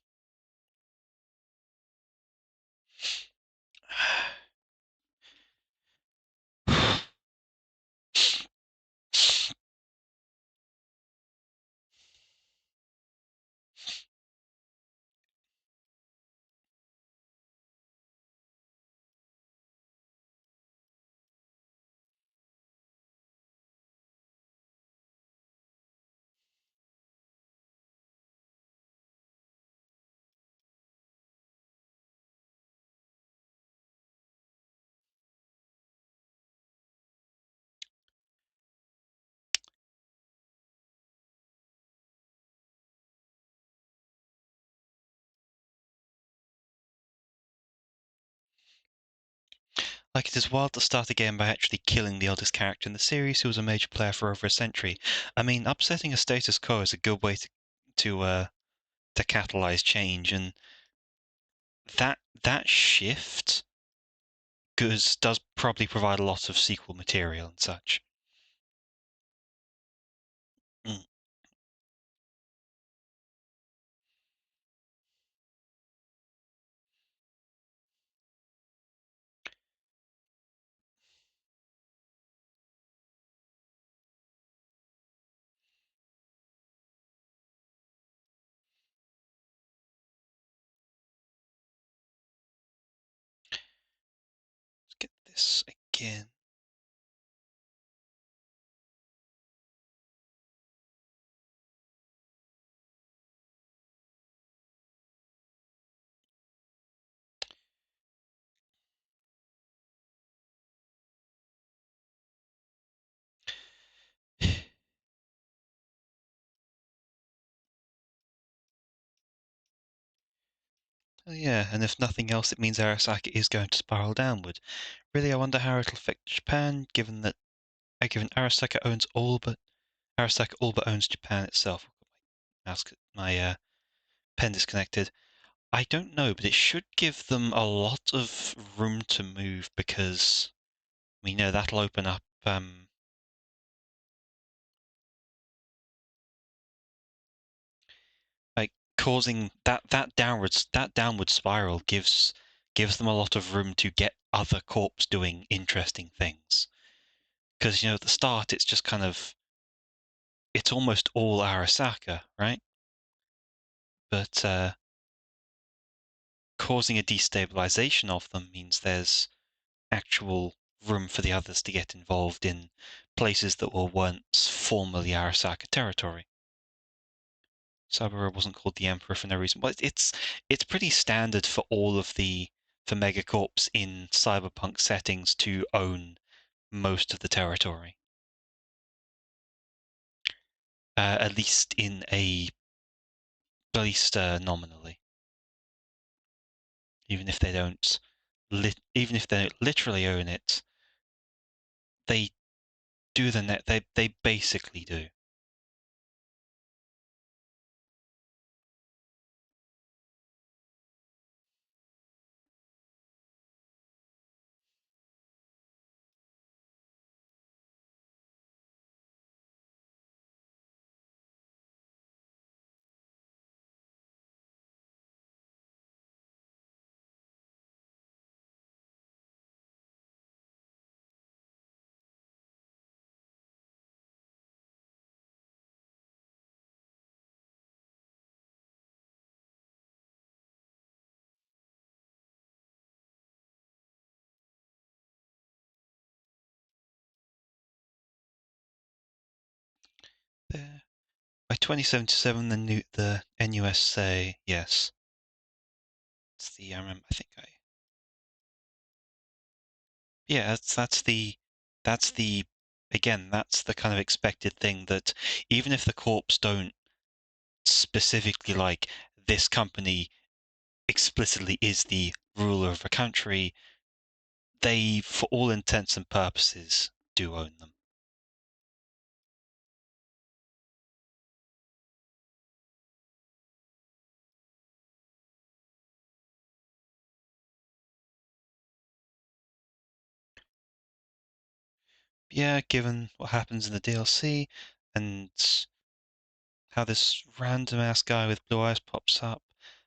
[SPEAKER 1] Like, it is wild to start a game by actually killing the oldest character in the series, who was a major player for over a century. I mean, upsetting a status quo is a good way to catalyze change, and that shift does probably provide a lot of sequel material and such. Mm. Let's get this again. Oh, yeah, and if nothing else, it means Arasaka is going to spiral downward. Really, I wonder how it'll affect Japan, given Arasaka all but owns Japan itself. My pen disconnected. I don't know, but it should give them a lot of room to move, because we know that'll open up like causing that downward spiral gives them a lot of room to get other corps doing interesting things. Because at the start it's just it's almost all Arasaka, right? But causing a destabilization of them means there's actual room for the others to get involved in places that were once formerly Arasaka territory. Saburo wasn't called the Emperor for no reason. Well, it's pretty standard for all of the for megacorps in cyberpunk settings to own most of the territory, at least nominally. Even if they don't, even if they don't literally own it, they do the net. They basically do. There. By 2077, the NUS say yes. It's the I remember. I think I. Yeah, that's the again that's the kind of expected thing that even if the corps don't specifically like this company explicitly is the ruler of a country, they, for all intents and purposes, do own them. Yeah, given what happens in the DLC and how this random ass guy with blue eyes pops up,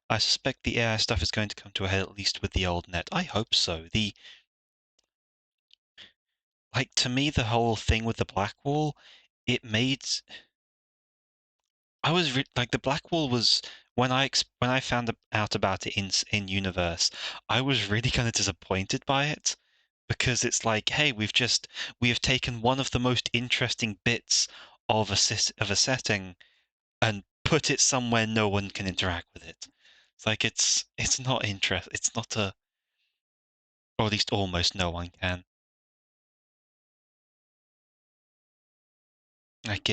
[SPEAKER 1] I suspect the AI stuff is going to come to a head at least with the old net. I hope so. To me, the whole thing with the Black Wall, it made I was like the Black Wall was when I found out about it in universe, I was really kind of disappointed by it because it's like, hey, we have taken one of the most interesting bits of a setting and put it somewhere no one can interact with it. It's like it's not interest. It's not a, or at least almost no one can. Like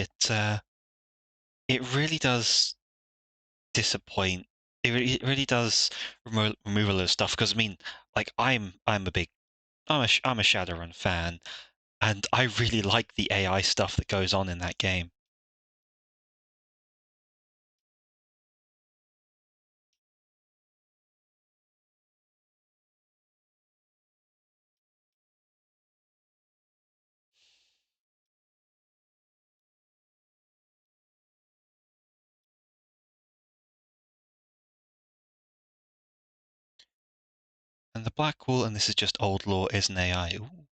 [SPEAKER 1] it really does disappoint. It really does remove a lot of stuff because I mean, like I'm a Shadowrun fan, and I really like the AI stuff that goes on in that game. And the Black Wall, and this is just old lore, is an AI. Ooh.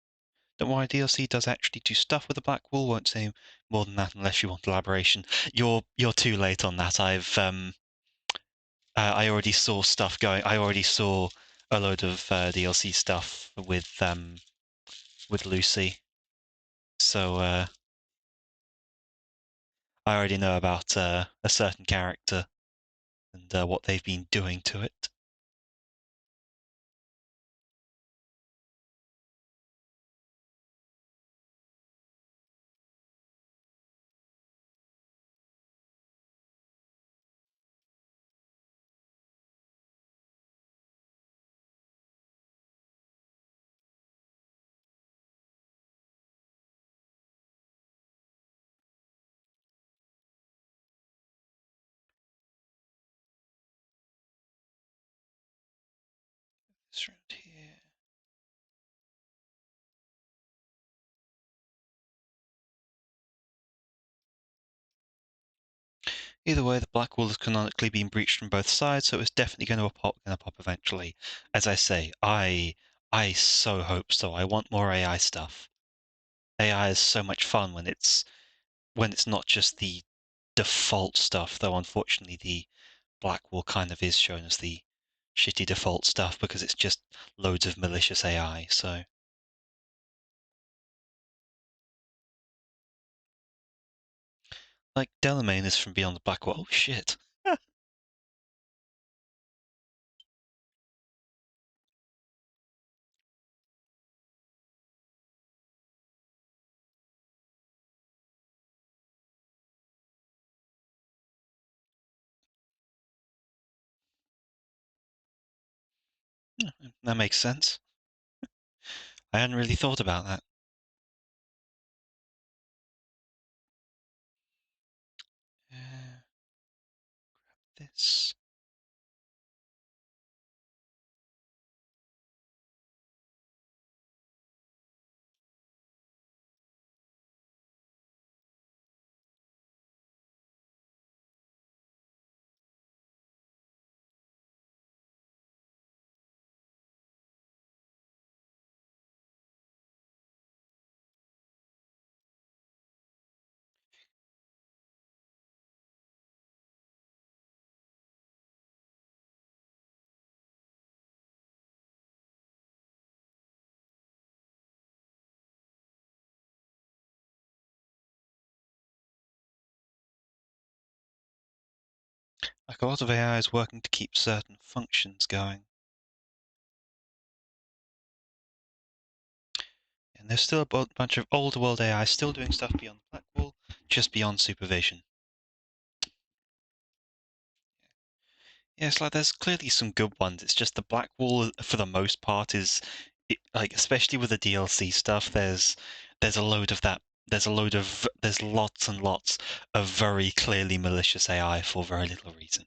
[SPEAKER 1] Don't worry, DLC does actually do stuff with the Black Wall. Won't say more than that unless you want elaboration. You're too late on that. I already saw stuff going. I already saw a load of DLC stuff with Lucy. So I already know about a certain character and what they've been doing to it. This round here. Either way, the black wall has canonically been breached from both sides, so it's definitely going to pop eventually. As I say, I so hope so. I want more AI stuff. AI is so much fun when it's not just the default stuff, though unfortunately the black wall kind of is shown as the shitty default stuff because it's just loads of malicious AI. So Like Delamain is from Beyond the Black Wall. Oh shit. That makes sense. I hadn't really thought about that. This. Like a lot of AI is working to keep certain functions going. And there's still a bunch of older world AI still doing stuff beyond Blackwall, just beyond supervision. Yeah, it's like there's clearly some good ones. It's just the Blackwall, for the most part, is like, especially with the DLC stuff. There's a load of that. There's lots and lots of very clearly malicious AI for very little reason.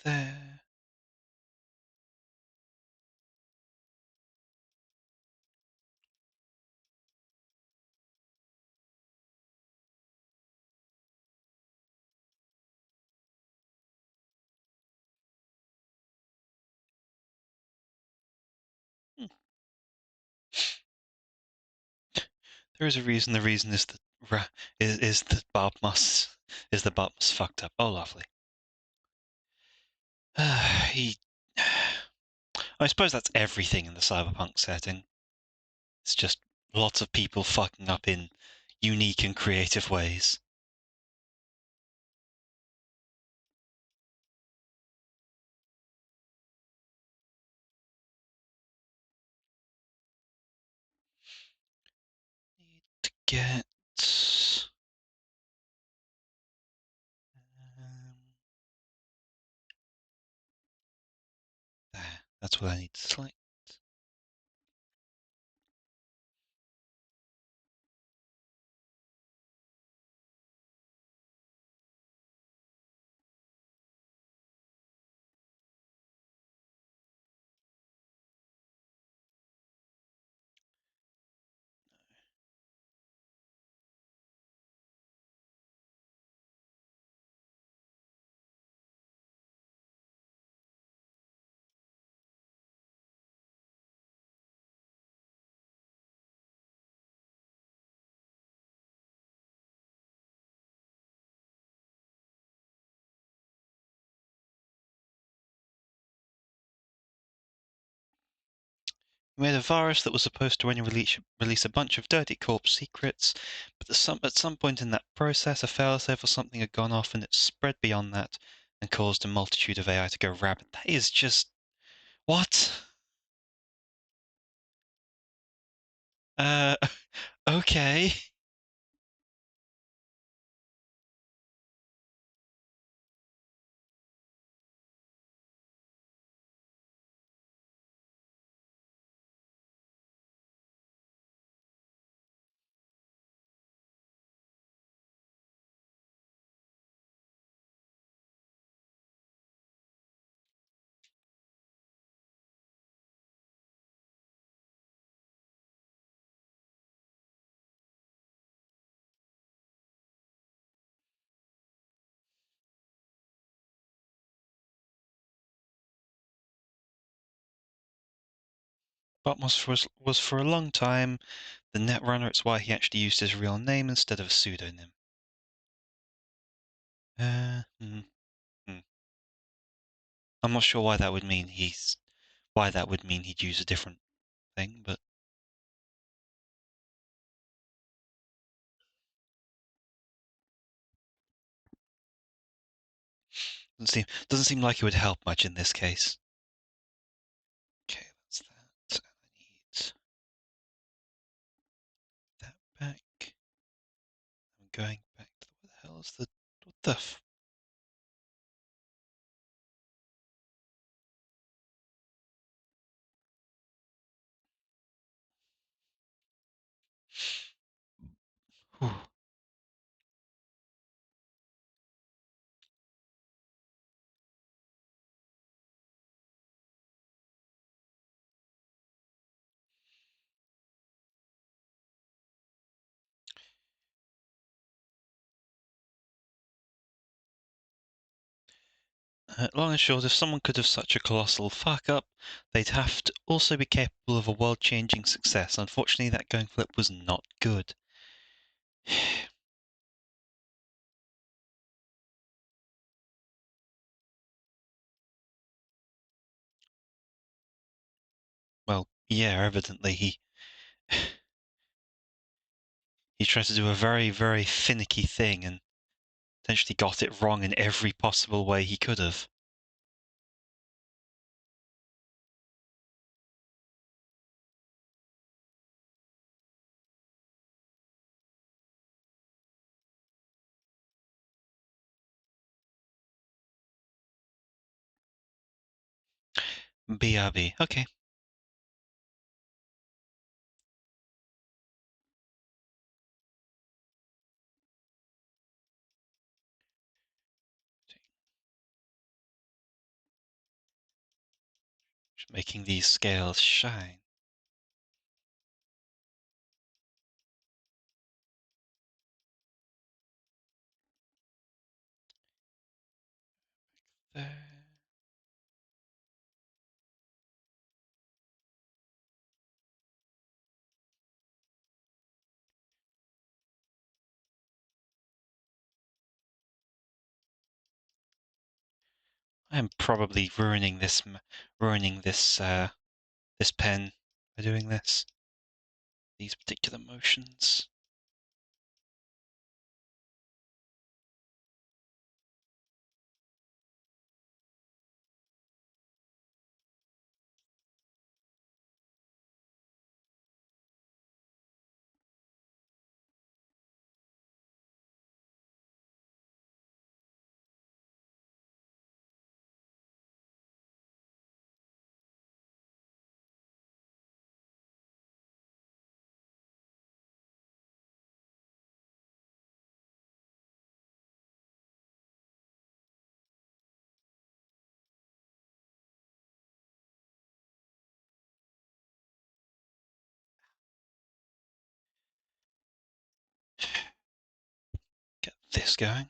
[SPEAKER 1] There. Hmm. There is a reason. The reason is that is that Bartmus fucked up. Oh, lovely. He. I suppose that's everything in the cyberpunk setting. It's just lots of people fucking up in unique and creative ways. Need to get. There. That's what I need to select. We made a virus that was supposed to only release a bunch of dirty corpse secrets, but at some point in that process, a failsafe or something had gone off and it spread beyond that and caused a multitude of AI to go rabid. That is just. What? Uh, okay. Botmos was for a long time the netrunner. It's why he actually used his real name instead of a pseudonym. I'm not sure why that would mean he'd use a different thing, but doesn't seem like it would help much in this case. Okay, that's that. I need that back. I'm going back to what the hell is the what the Whew. Long and short, if someone could have such a colossal fuck up, they'd have to also be capable of a world-changing success. Unfortunately, that going flip was not good. Well, yeah, evidently he tried to do a very, very finicky thing and potentially got it wrong in every possible way he could have. BRB. Okay. Just making these scales shine. There. I'm probably ruining this this pen by doing this. These particular motions. Get this going.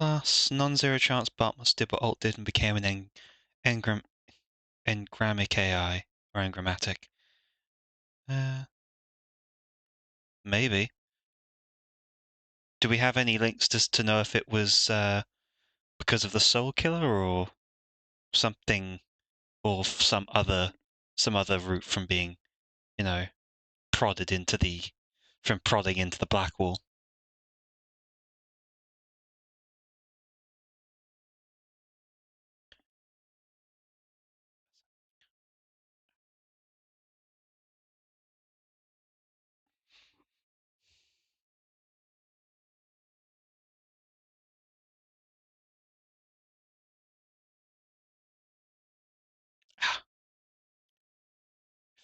[SPEAKER 1] plus non-zero chance Bart must did what Alt did and became an engrammic AI or engrammatic. Maybe. Do we have any links just to know if it was because of the Soul Killer or something, or some other route from being, prodded into prodding into the black wall?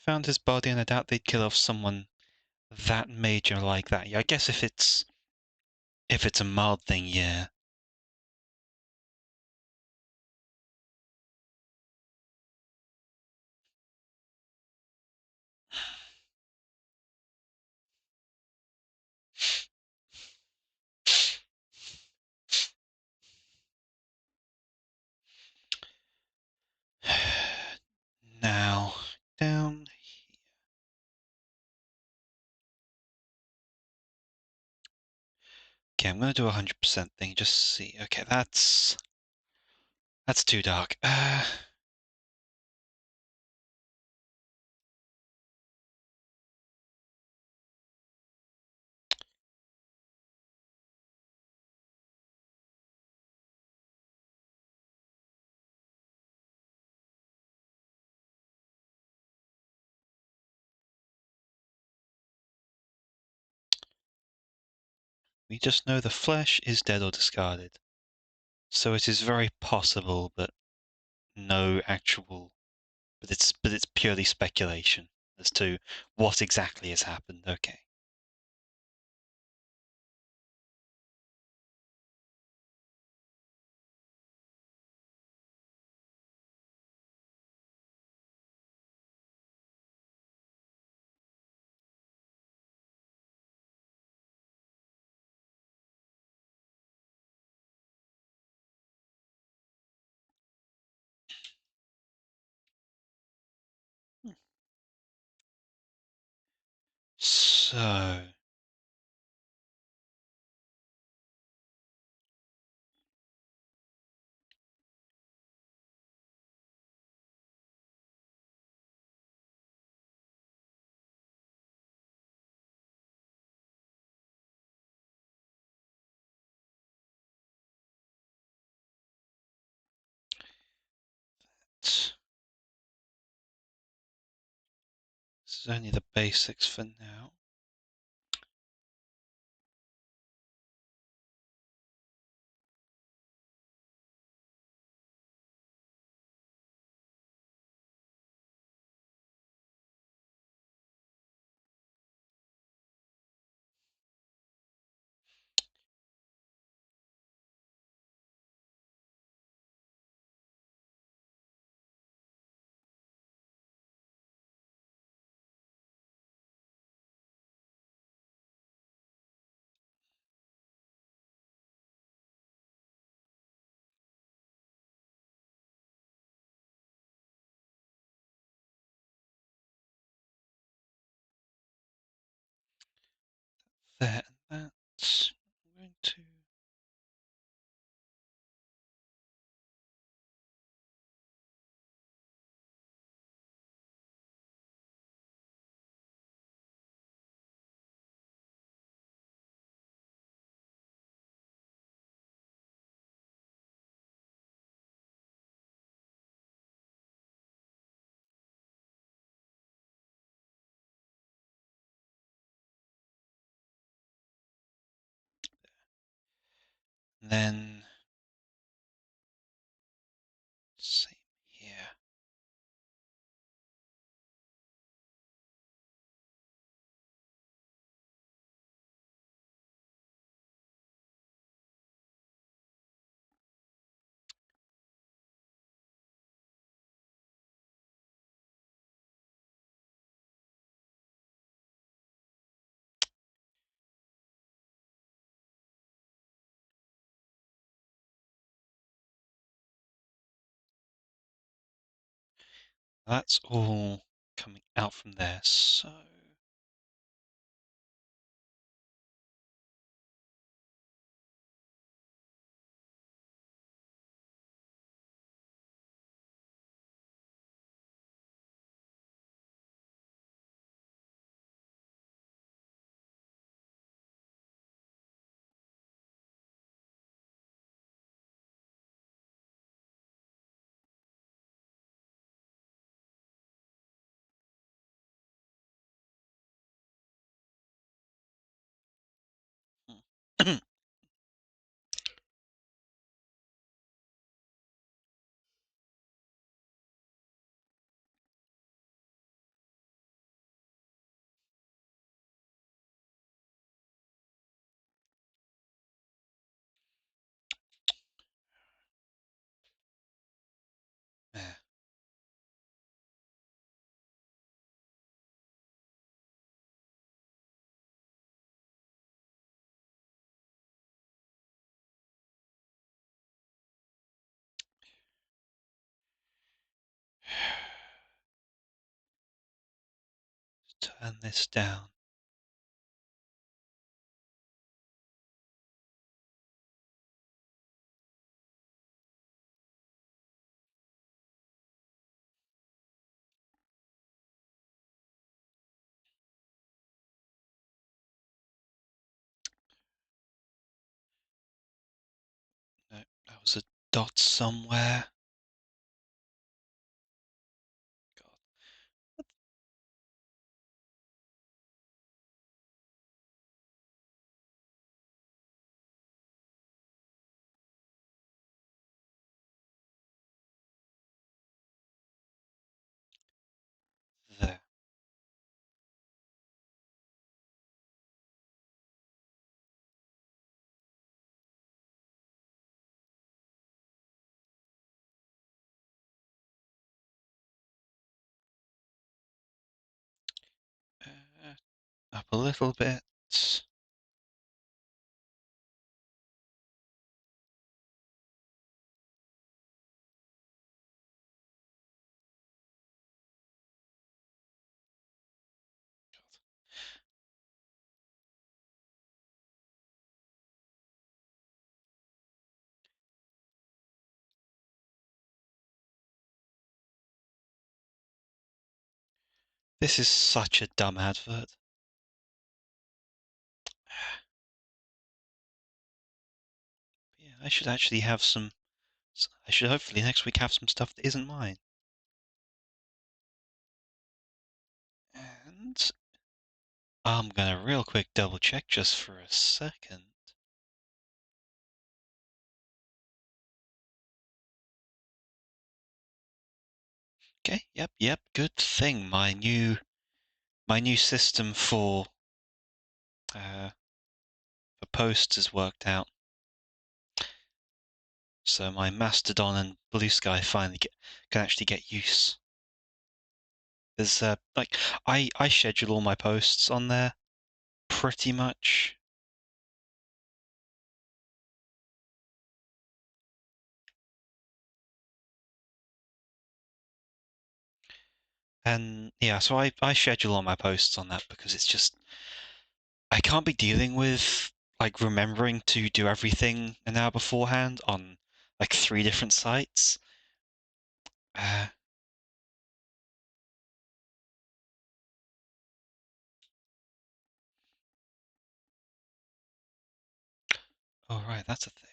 [SPEAKER 1] Found his body, and I doubt they'd kill off someone that major like that. Yeah, I guess if it's a mild thing, yeah. Now, down here. Okay, I'm gonna do 100% thing, just see. Okay, that's too dark. We just know the flesh is dead or discarded. So it is very possible, but no actual. But it's purely speculation as to what exactly has happened. Okay. So this is only the basics for now. There, and that's going to. Then same here. That's all coming out from there, so... There. Turn this down. No, that was a dot somewhere. God. There. Up a little bit. This is such a dumb advert. Yeah, I should actually have some... I should hopefully next week have some stuff that isn't mine. And I'm gonna real quick double check just for a second. Okay, yep, good thing my new system for posts has worked out. So my Mastodon and Blue Sky finally can actually get use. There's like I schedule all my posts on there pretty much. And yeah, so I schedule all my posts on that because it's just I can't be dealing with like remembering to do everything an hour beforehand on like 3 different sites. Uh, oh right, that's a thing.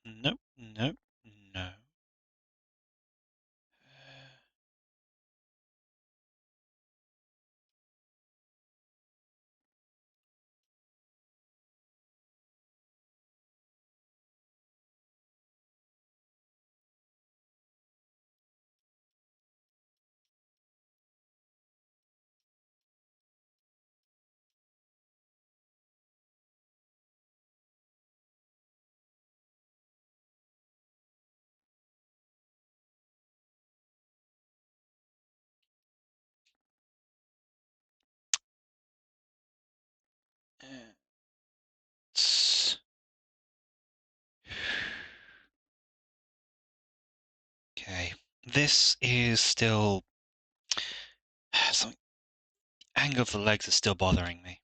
[SPEAKER 1] Nope, nope, no. It's... Okay, this is still something. Angle of the legs is still bothering me.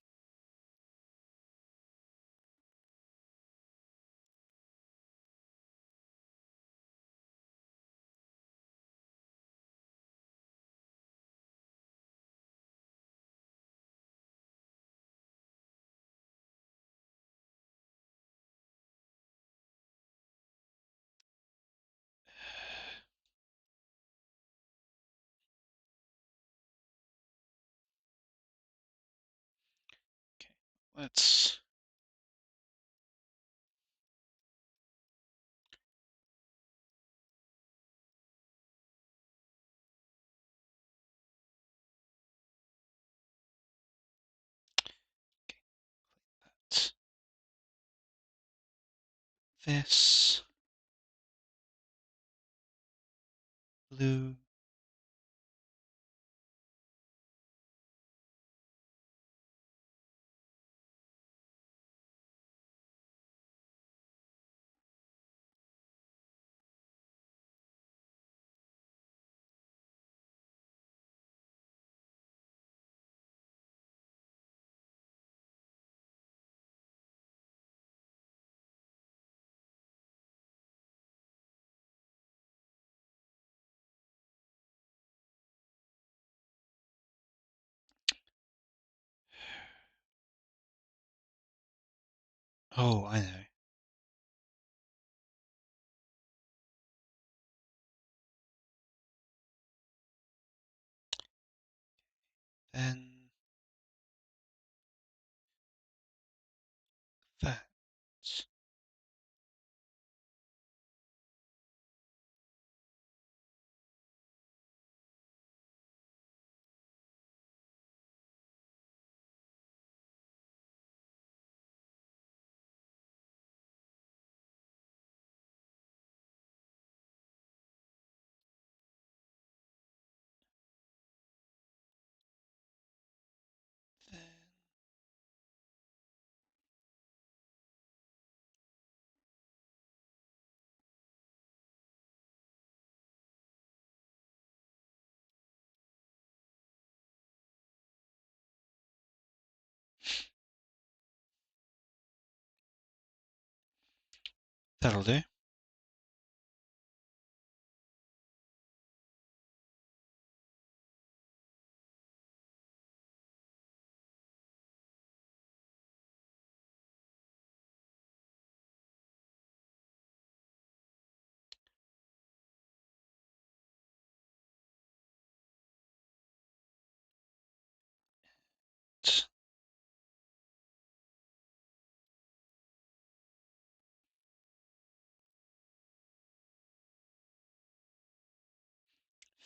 [SPEAKER 1] Okay, let's. That. This. Blue. Oh, I know. Then that. Then that'll do.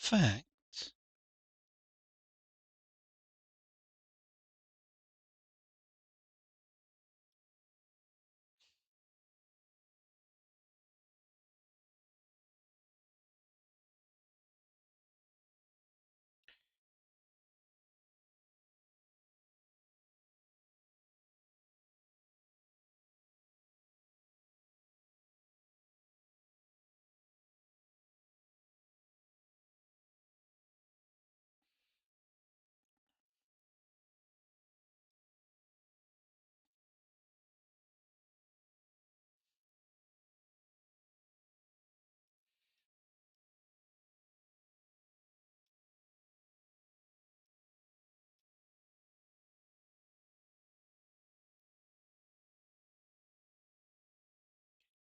[SPEAKER 1] Fact.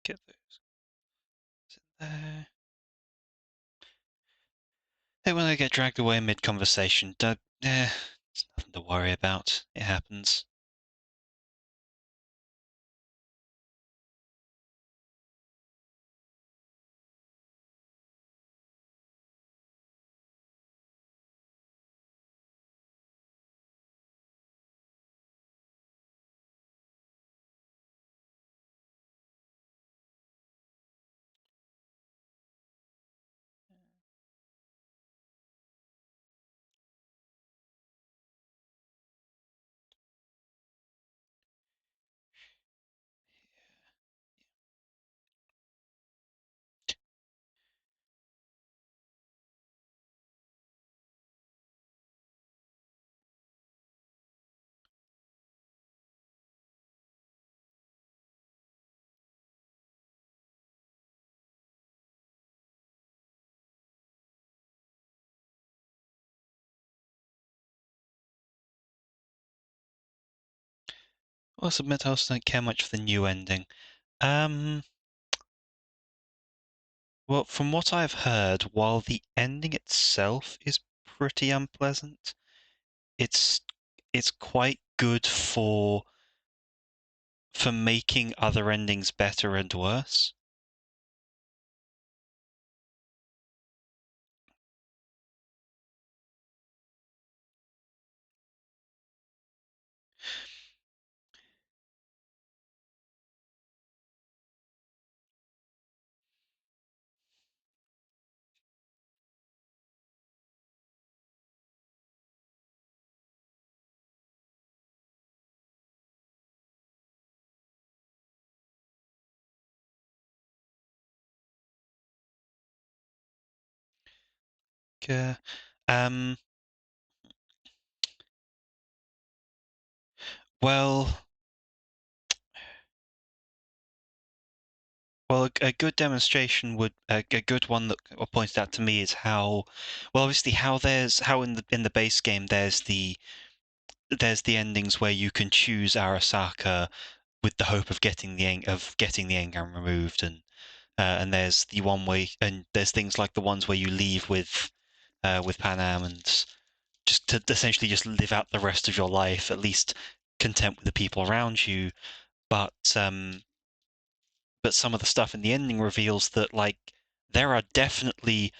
[SPEAKER 1] Get those. Hey, when I get dragged away mid-conversation, it's nothing to worry about. It happens. I'll submit I also don't care much for the new ending. Well, from what I've heard, while the ending itself is pretty unpleasant, it's quite good for making other endings better and worse. Uh, um, well, a good demonstration would a good one that pointed out to me is how, well, obviously how in the base game there's the endings where you can choose Arasaka with the hope of getting the engram removed, and there's the one way, and there's things like the ones where you leave with Panam and just to essentially just live out the rest of your life, at least content with the people around you. But some of the stuff in the ending reveals that like there are definitely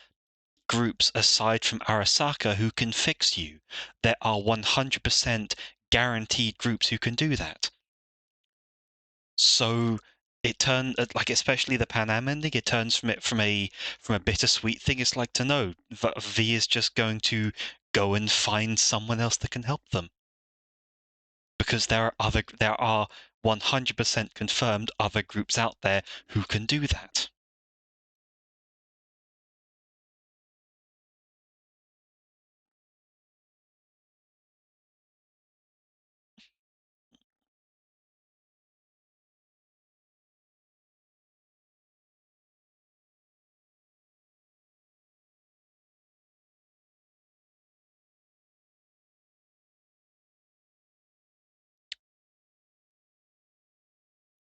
[SPEAKER 1] groups aside from Arasaka who can fix you. There are 100% guaranteed groups who can do that. So it turned like, especially the Pan Am ending, it turns from a bittersweet thing. It's like to know V is just going to go and find someone else that can help them, because there are 100% confirmed other groups out there who can do that.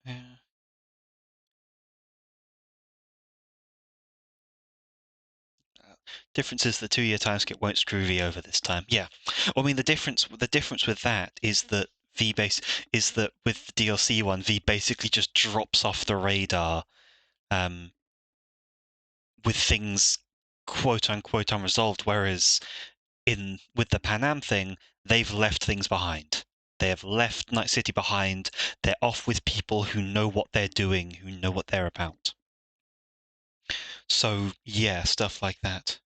[SPEAKER 1] Yeah. Difference is the 2-year time skip won't screw V over this time. Yeah. Well, I mean, the difference with that is that is that with the DLC one, V basically just drops off the radar, um, with things quote unquote unresolved, whereas with the Pan Am thing, they've left things behind. They have left Night City behind. They're off with people who know what they're doing, who know what they're about. So yeah, stuff like that.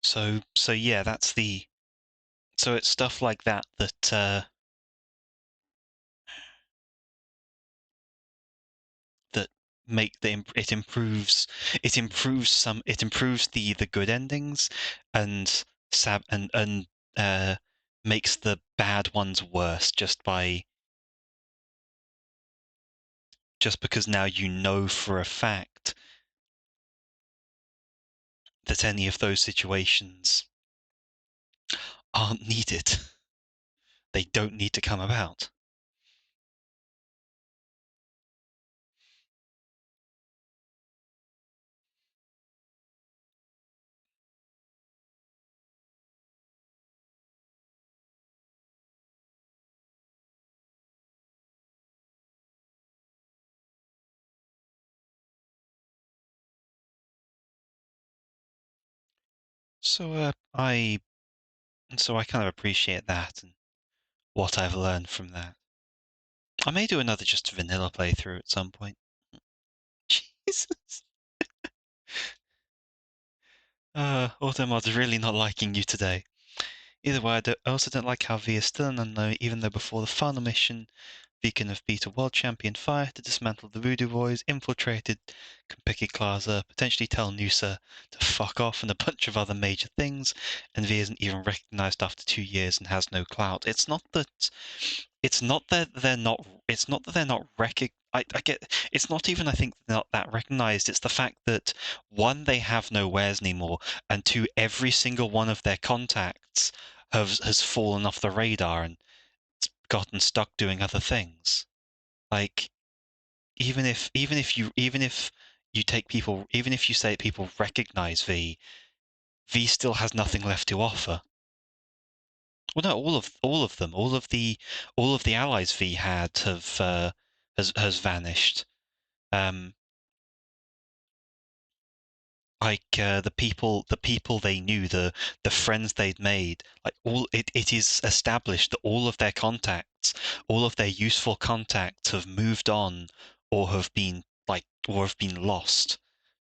[SPEAKER 1] So yeah, that's the so it's stuff like that that make it improves the good endings and uh makes the bad ones worse just because now you know for a fact that any of those situations aren't needed. They don't need to come about. So I kind of appreciate that and what I've learned from that. I may do another just vanilla playthrough at some point. Jesus. Automod's really not liking you today. Either way, I also don't like how V is still an unknown, even though before the final mission, V can have beat a world champion Fire to dismantle the Voodoo Boys, infiltrated Konpeki Plaza, potentially tell Noosa to fuck off, and a bunch of other major things, and V isn't even recognized after 2 years and has no clout. It's not that they're not I get it's not even I think they're not that recognized. It's the fact that one, they have no wares anymore, and two, every single one of their contacts has fallen off the radar and gotten stuck doing other things. Like even if you take people even if you say people recognize V still has nothing left to offer. Well, no, all of them, all of the allies V had have has vanished. Um, the people they knew, the friends they'd made, like it is established that all of their contacts, all of their useful contacts have moved on or have been lost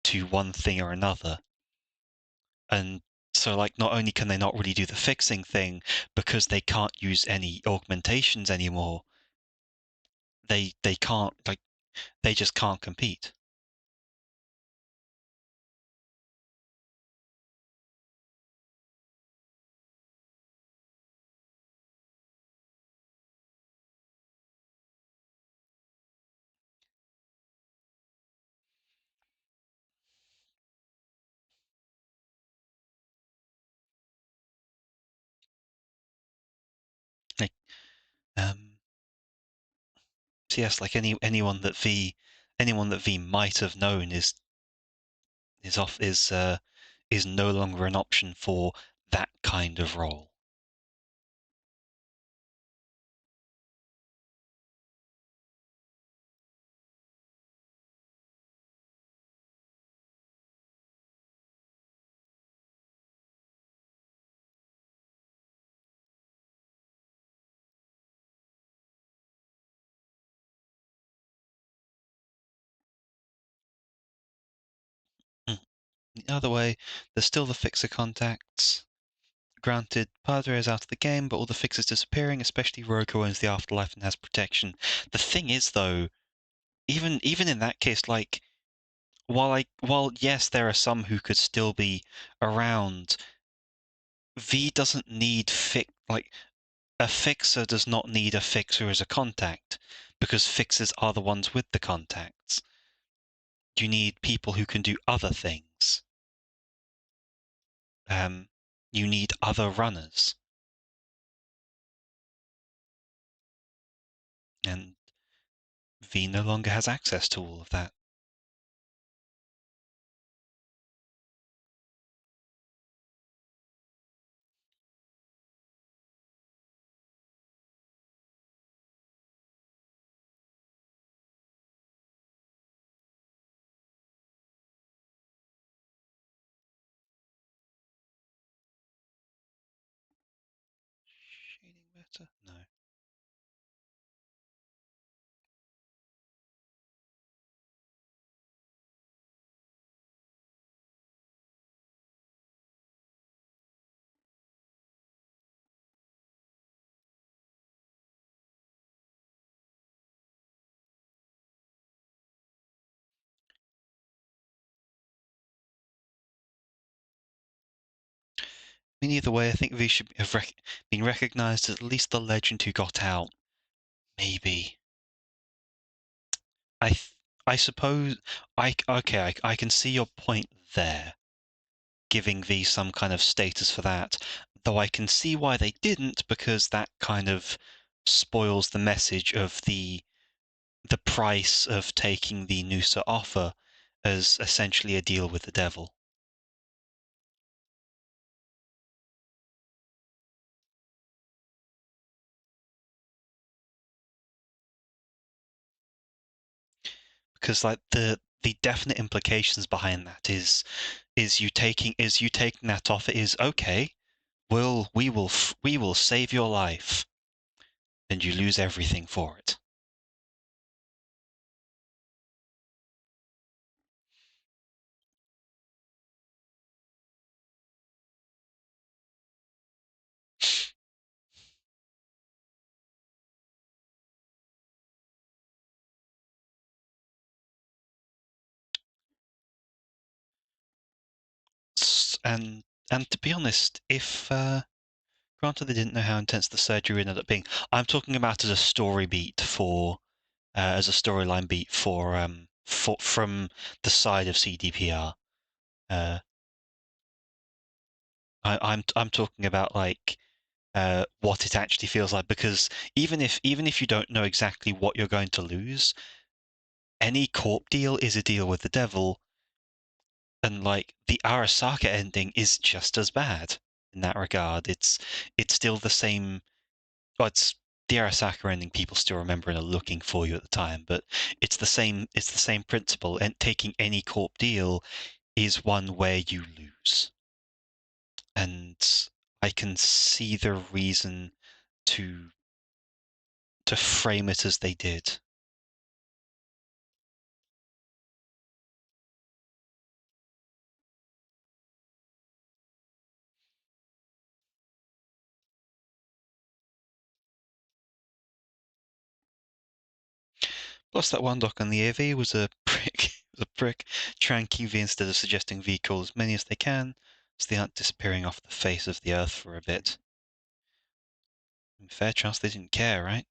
[SPEAKER 1] to one thing or another. And so like not only can they not really do the fixing thing because they can't use any augmentations anymore, they can't they just can't compete. Like, so yes, like anyone that V might have known is no longer an option for that kind of role. The other way, there's still the fixer contacts. Granted, Padre is out of the game, but all the fixers disappearing, especially Roko owns the afterlife and has protection. The thing is, though, even in that case, like while yes, there are some who could still be around, V doesn't need a fixer does not need a fixer as a contact, because fixers are the ones with the contacts. You need people who can do other things. You need other runners. And V no longer has access to all of that. Shading better? No. mean, either way, I think V should have been recognized as at least the legend who got out. Maybe. I I suppose I can see your point there, giving V some kind of status for that. Though I can see why they didn't, because that kind of spoils the message of the price of taking the Noosa offer as essentially a deal with the devil. Because like the definite implications behind that is you taking that offer is okay. We will save your life, and you lose everything for it. And to be honest, if granted they didn't know how intense the surgery ended up being, I'm talking about as a story beat for as a storyline beat for from the side of CDPR. Uh, I'm talking about like what it actually feels like, because even if you don't know exactly what you're going to lose, any corp deal is a deal with the devil, and like the Arasaka ending is just as bad in that regard. It's still the same. Well, it's the Arasaka ending people still remember and are looking for you at the time, but it's the same. It's the same principle. And taking any corp deal is one where you lose, and I can see the reason to frame it as they did. Plus, that one doc on the AV was a prick. Was a prick, tranking V instead of suggesting V call as many as they can, so they aren't disappearing off the face of the earth for a bit. Fair chance they didn't care, right?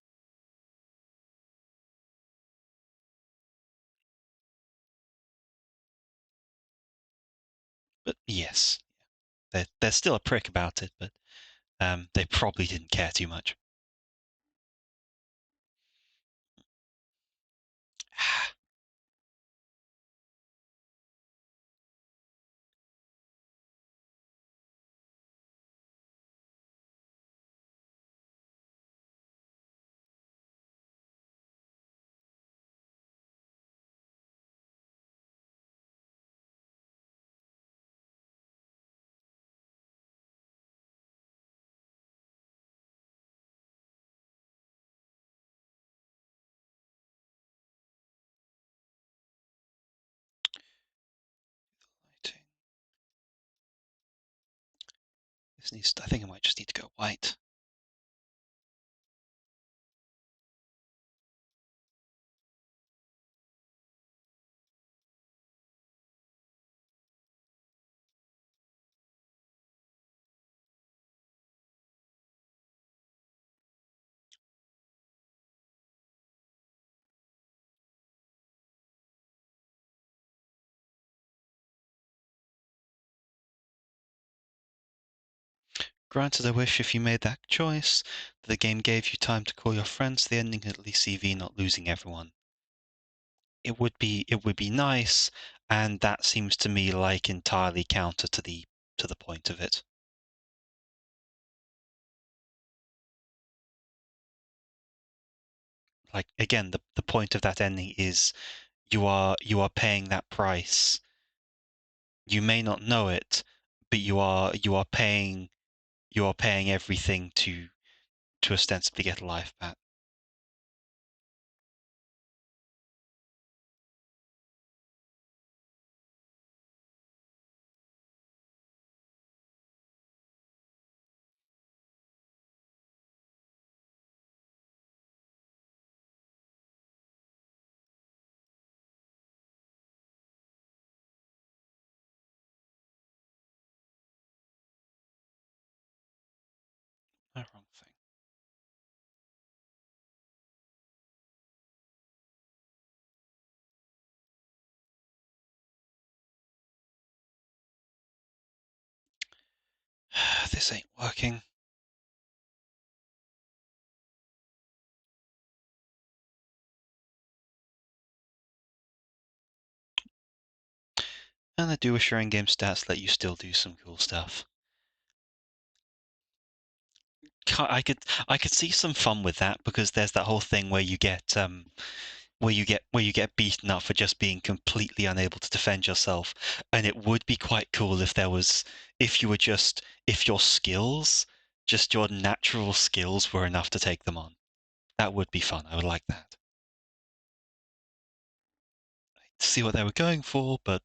[SPEAKER 1] But yes, they're still a prick about it, but they probably didn't care too much. This needs. I think I might just need to go white. Granted, I wish if you made that choice, the game gave you time to call your friends to the ending and at least see V not losing everyone. It would be nice, and that seems to me like entirely counter to the point of it. Like again, the point of that ending is you are paying that price. You may not know it, but you are paying everything to ostensibly get a life back. Oh, wrong thing. This ain't working. And I do wish your in-game stats let you still do some cool stuff. I could see some fun with that, because there's that whole thing where you get beaten up for just being completely unable to defend yourself, and it would be quite cool if your skills, just your natural skills, were enough to take them on. That would be fun. I would like that. To see what they were going for, but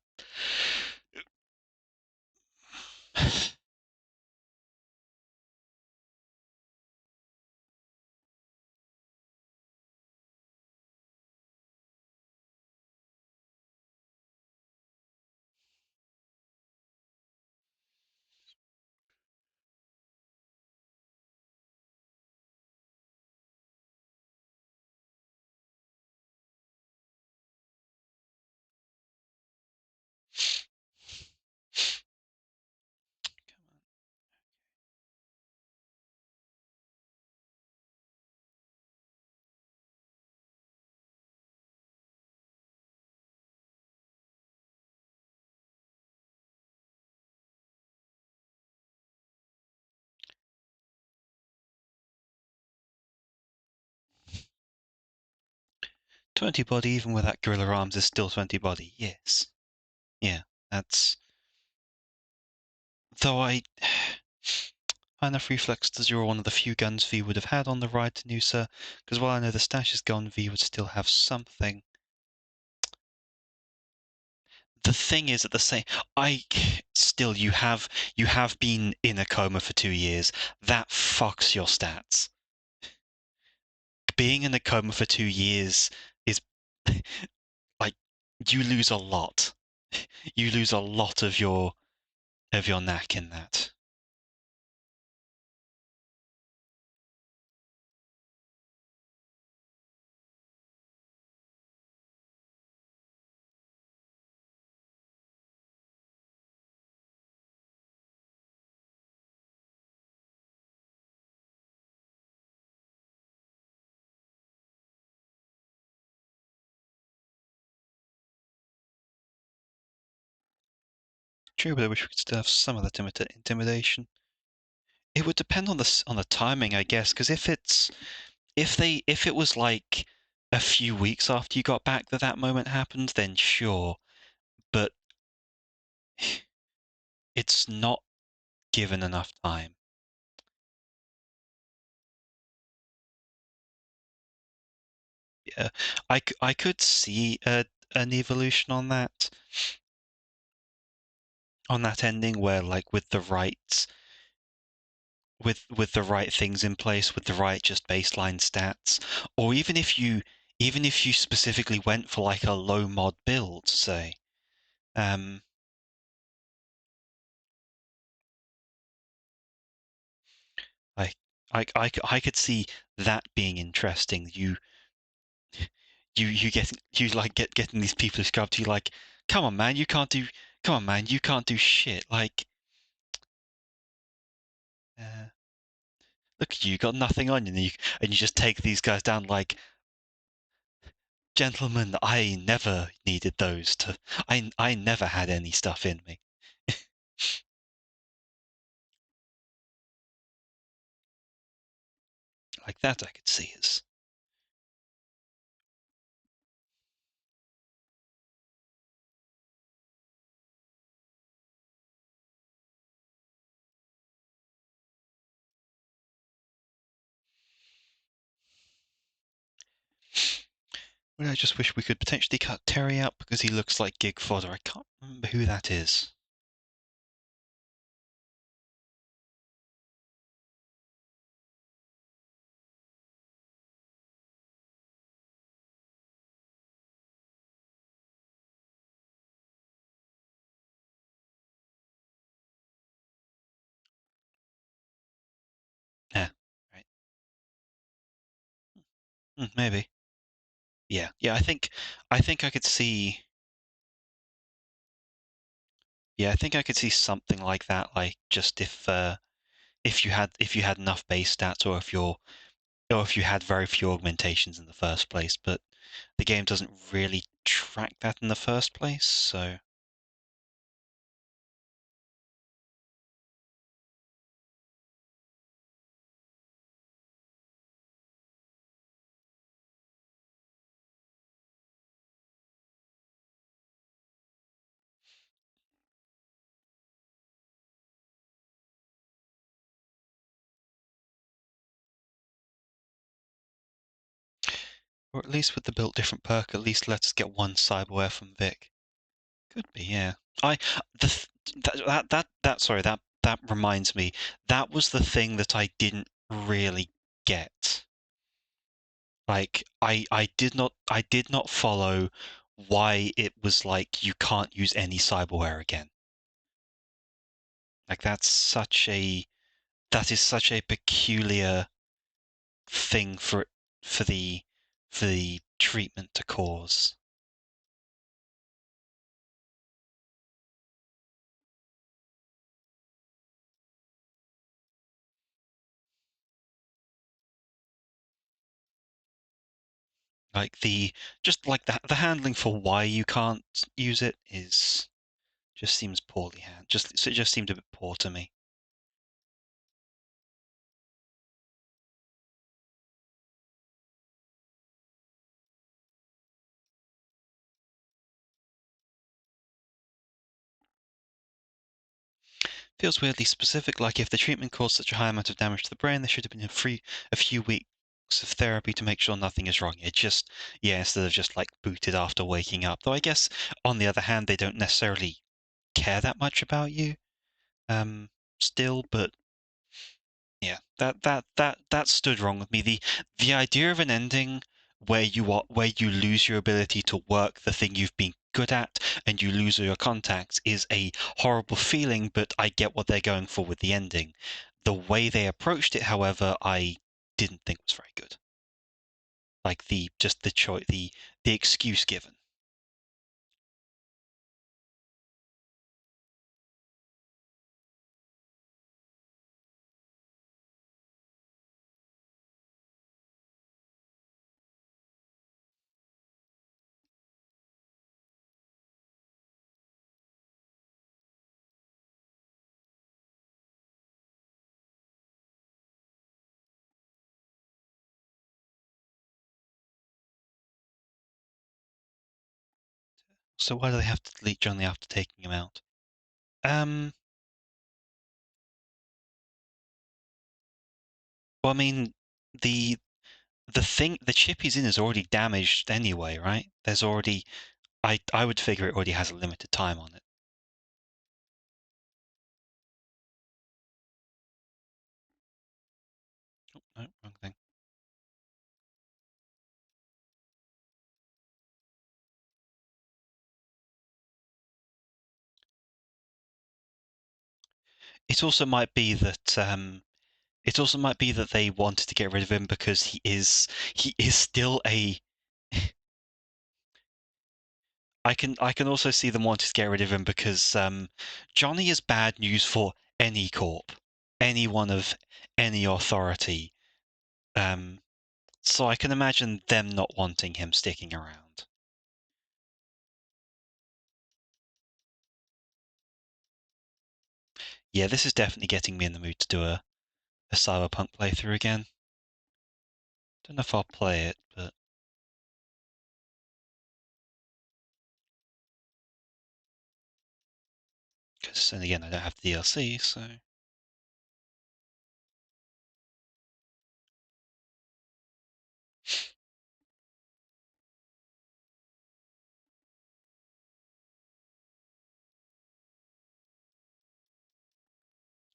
[SPEAKER 1] 20 body, even without gorilla arms, is still 20 body. Yes. Yeah, that's. Though I. Enough reflex to zero one of the few guns V would have had on the ride to Noosa, because while I know the stash is gone, V would still have something. The thing is, at the same, you have been in a coma for 2 years. That fucks your stats. Being in a coma for 2 years is like, you lose a lot. You lose a lot of your knack in that. True, but I wish we could still have some of that intimidation. It would depend on the timing, I guess, because if it was like a few weeks after you got back that moment happened, then sure. But it's not given enough time. Yeah, I could see an evolution on that ending, where, like, with the right things in place, with the right just baseline stats, or even if you specifically went for like a low mod build, say, I I could see that being interesting. Getting these people who come up to you like, come on man, you can't do shit. Like, look at you, you got nothing on you, and you just take these guys down like, gentlemen, I never needed those to. I never had any stuff in me. Like that, I could see as. Well, I just wish we could potentially cut Terry out, because he looks like gig fodder. I can't remember who that is. Yeah. Maybe. Yeah, yeah. I think I could see. Yeah, I think I could see something like that. Like just if you had enough base stats, or if you had very few augmentations in the first place, but the game doesn't really track that in the first place, so. Or at least with the built different perk, at least let us get one cyberware from Vic. Could be, yeah. I the th- that sorry, that reminds me. That was the thing that I didn't really get. Like I did not follow why it was like you can't use any cyberware again. Like that is such a peculiar thing for the treatment to cause. Like the handling for why you can't use it is just seems poorly it just seemed a bit poor to me. Feels weirdly specific, like if the treatment caused such a high amount of damage to the brain, there should have been a few weeks of therapy to make sure nothing is wrong. It just, yeah, instead of just like booted after waking up. Though I guess on the other hand, they don't necessarily care that much about you, still, but yeah, that stood wrong with me. The idea of an ending where you lose your ability to work the thing you've been good at and you lose all your contacts is a horrible feeling, but I get what they're going for with the ending. The way they approached it, however, I didn't think was very good. Like the just the choice, the excuse given. So why do they have to delete Johnny after taking him out? Um, well, I mean, the the chip he's in is already damaged anyway, right? There's already I would figure it already has a limited time on it. Oh, no, wrong thing. It also might be that it also might be that they wanted to get rid of him because he is still a. I can also see them wanting to get rid of him because Johnny is bad news for any corp, anyone of any authority. Um, so I can imagine them not wanting him sticking around. Yeah, this is definitely getting me in the mood to do a Cyberpunk playthrough again. Don't know if I'll play it, but because then again I don't have the DLC, so.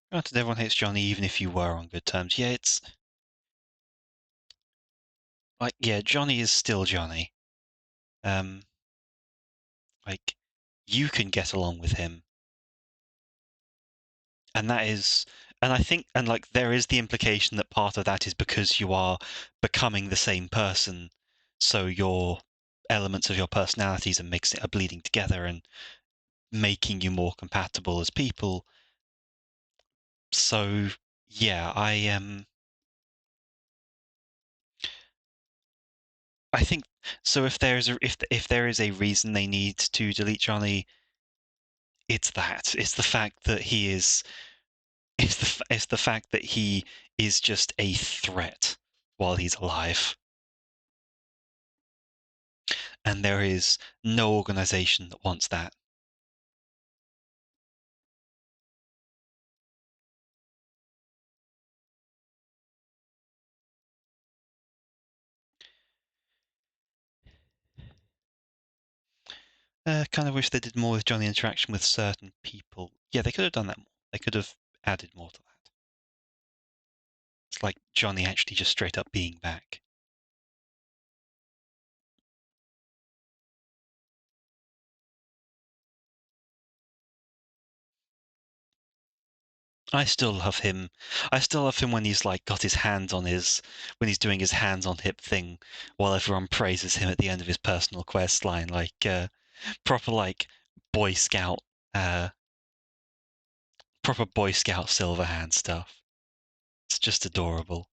[SPEAKER 1] Granted, everyone hates Johnny, even if you were on good terms. Yeah, it's like, yeah, Johnny is still Johnny. Um, like you can get along with him, and that is And I think, and like, there is the implication that part of that is because you are becoming the same person, so your elements of your personalities are bleeding together and making you more compatible as people. So yeah, I think so. If there is a reason they need to delete Johnny, it's that. It's the fact that he is. It's the fact that he is just a threat while he's alive, and there is no organization that wants that. Kind of wish they did more with Johnny interaction with certain people. Yeah, they could have done that more. They could have added more to that. It's like Johnny actually just straight up being back. I still love him. I still love him when he's like got his hands on when he's doing his hands on hip thing while everyone praises him at the end of his personal quest line, like proper like Boy Scout, uh, proper Boy Scout silver hand stuff. It's just adorable.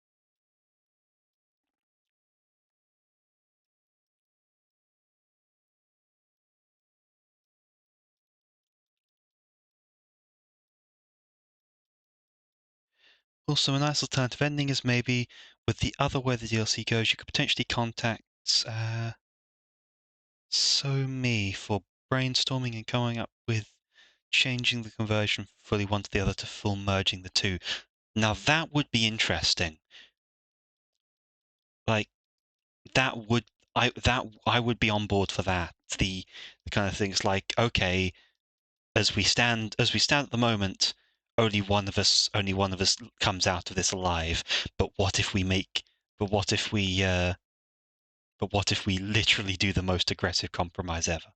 [SPEAKER 1] Also, a nice alternative ending is maybe with the other way the DLC goes, you could potentially contact So for brainstorming and coming up with changing the conversion from fully one to the other to full merging the two. Now that would be interesting. Like I would be on board for that. The kind of things like, okay, as we stand at the moment, only one of us comes out of this alive. But what if we make but what if we literally do the most aggressive compromise ever?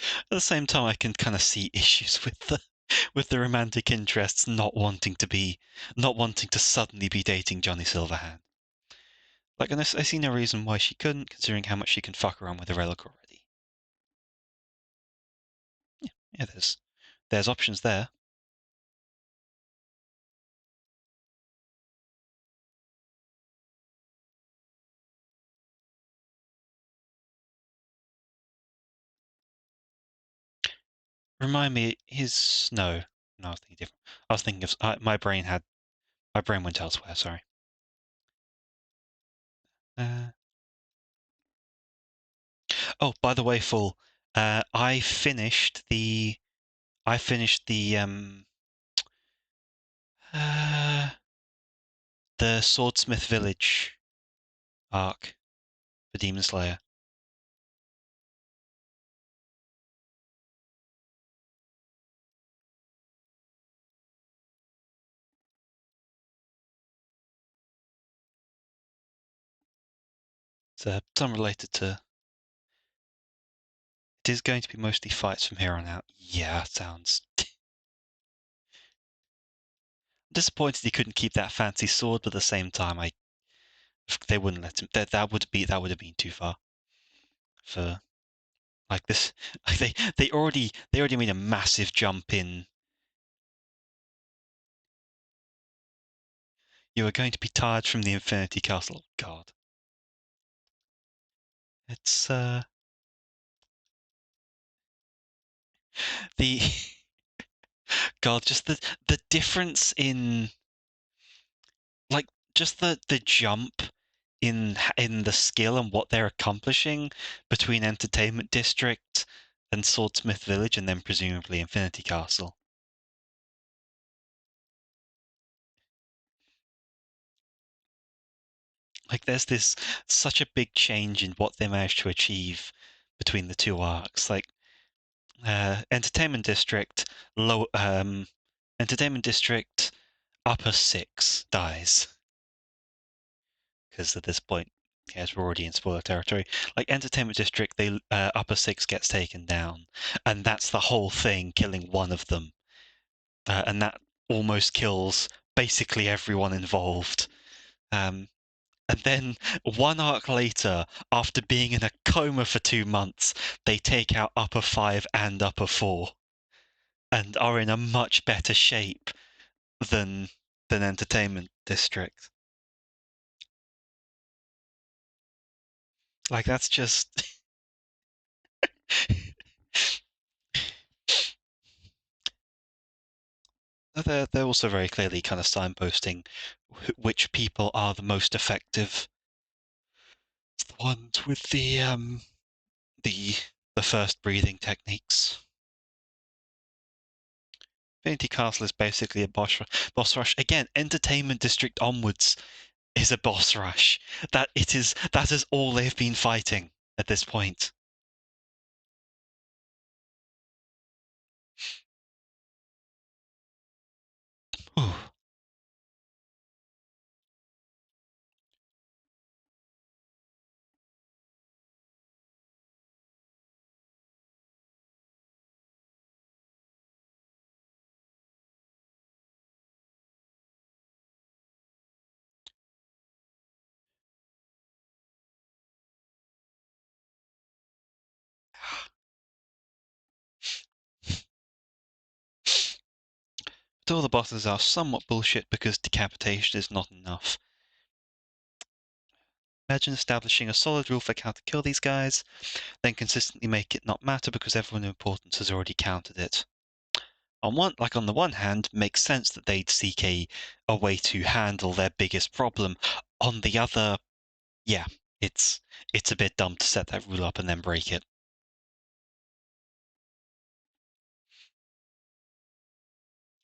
[SPEAKER 1] At the same time, I can kind of see issues with the romantic interests not wanting to suddenly be dating Johnny Silverhand. Like, and I see no reason why she couldn't, considering how much she can fuck around with the relic already. Yeah, yeah, there's options there. Remind me, his no, I was thinking different. I was thinking of my brain went elsewhere. Sorry. Uh, oh, by the way, Full, I finished uh, the Swordsmith Village arc for Demon Slayer. It's unrelated to. It is going to be mostly fights from here on out. Yeah, sounds. Disappointed he couldn't keep that fancy sword, but at the same time, they wouldn't let him. That would have been too far for like this. Like they already made a massive jump in. You are going to be tired from the Infinity Castle. God, it's the God, just the difference in like just the jump in the skill and what they're accomplishing between Entertainment District and Swordsmith Village, and then presumably Infinity Castle. Like there's this such a big change in what they managed to achieve between the two arcs. Like Entertainment District, low Entertainment District upper 6 dies because at this point Yes, we're already in spoiler territory. Like Entertainment District, they Upper Six gets taken down, and that's the whole thing, killing one of them, and that almost kills basically everyone involved. And then one arc later, after being in a coma for 2 months, they take out Upper Five and Upper Four, and are in a much better shape than Entertainment District. Like that's just they're also very clearly kind of signposting which people are the most effective. It's the ones with the the first breathing techniques. Infinity Castle is basically a boss rush. Again, Entertainment District onwards is a boss rush. That is all they've been fighting at this point. Ooh. But all the bosses are somewhat bullshit because decapitation is not enough. Imagine establishing a solid rule for how to kill these guys, then consistently make it not matter because everyone of importance has already countered it. On the one hand, makes sense that they'd seek a way to handle their biggest problem. On the other, yeah, it's a bit dumb to set that rule up and then break it.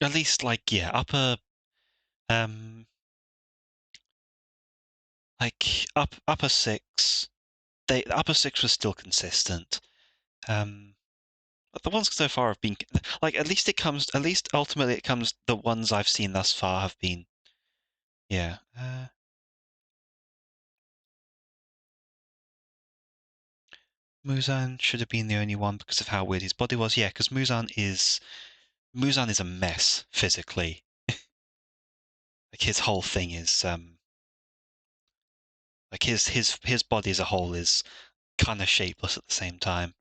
[SPEAKER 1] At least, like, yeah, um, upper six, upper six was still consistent. But the ones so far have been like at least ultimately it comes the ones I've seen thus far have been yeah. Muzan should have been the only one because of how weird his body was. Yeah, because Muzan is a mess physically. Like his whole thing is like his body as a whole is kind of shapeless at the same time.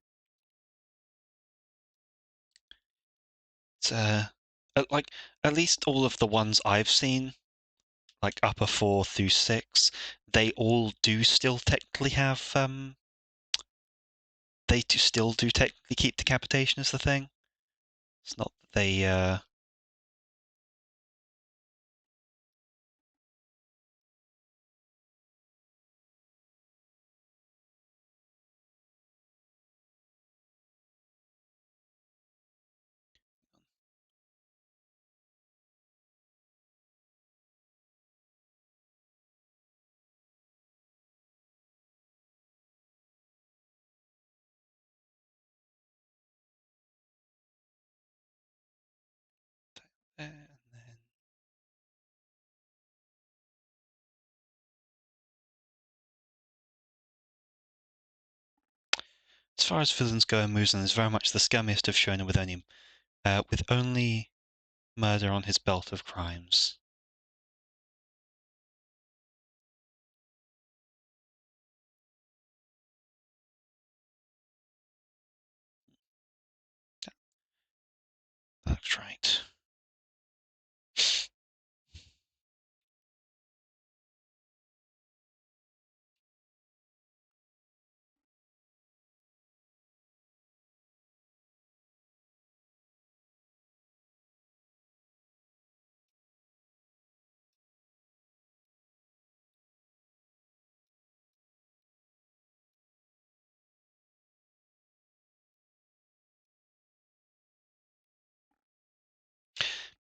[SPEAKER 1] It's like at least all of the ones I've seen, like upper four through six, they all do still technically have they do still do technically keep decapitation as the thing. It's not that they and then as far as villains go, Muzan is very much the scummiest of shonen with only murder on his belt of crimes. That's right.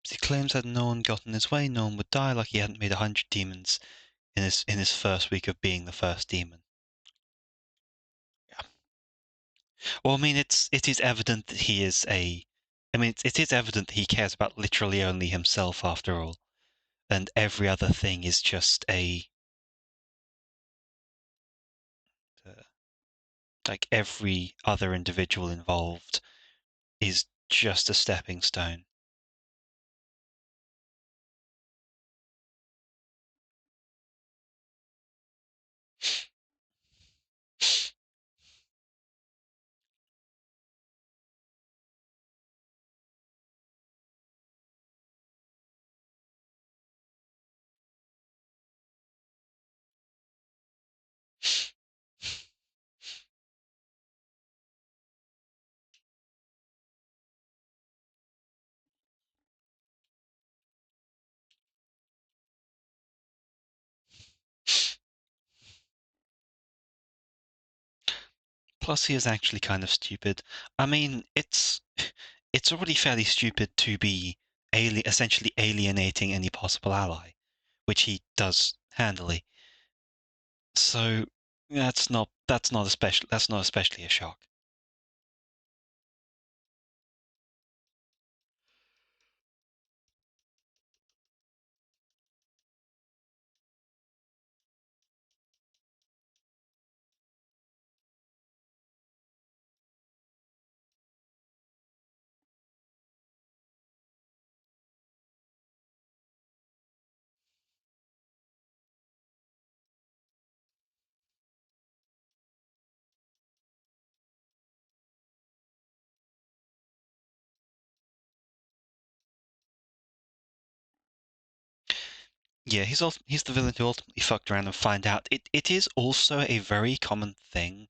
[SPEAKER 1] He claims that no one got in his way, no one would die, like he hadn't made 100 demons in his first week of being the first demon. Yeah. Well, I mean, it is evident that he is a. I mean, it is evident that he cares about literally only himself after all, and every other thing is just a. Like every other individual involved is just a stepping stone. Plus, he is actually kind of stupid. I mean, it's already fairly stupid to be essentially alienating any possible ally, which he does handily. So that's not especially a shock. Yeah, he's the villain who ultimately fucked around and find out. It is also a very common thing.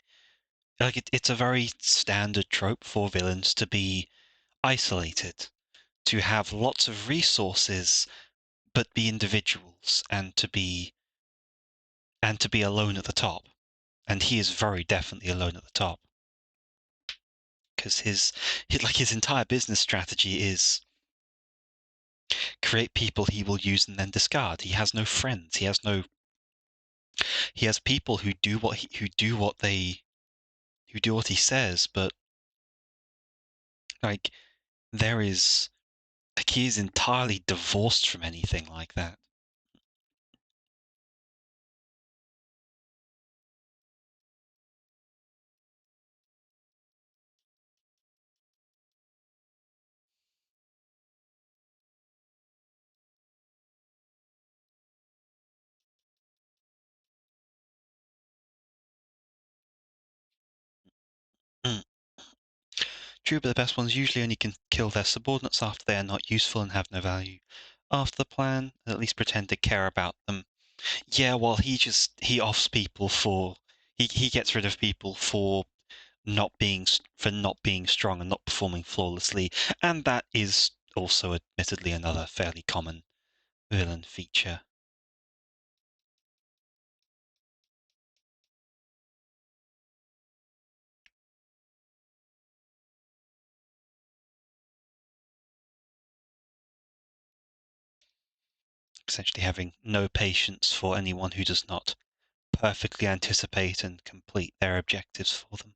[SPEAKER 1] Like it's a very standard trope for villains to be isolated, to have lots of resources, but be individuals, and to be alone at the top. And he is very definitely alone at the top because his entire business strategy is create people he will use and then discard. He has no friends. He has people who do what he says, but like there is like he is entirely divorced from anything like that. Mm. True, but the best ones usually only can kill their subordinates after they are not useful and have no value. After the plan, at least pretend to care about them. Yeah, well, he offs people for he gets rid of people for not being strong and not performing flawlessly, and that is also admittedly another fairly common villain feature. Essentially having no patience for anyone who does not perfectly anticipate and complete their objectives for them.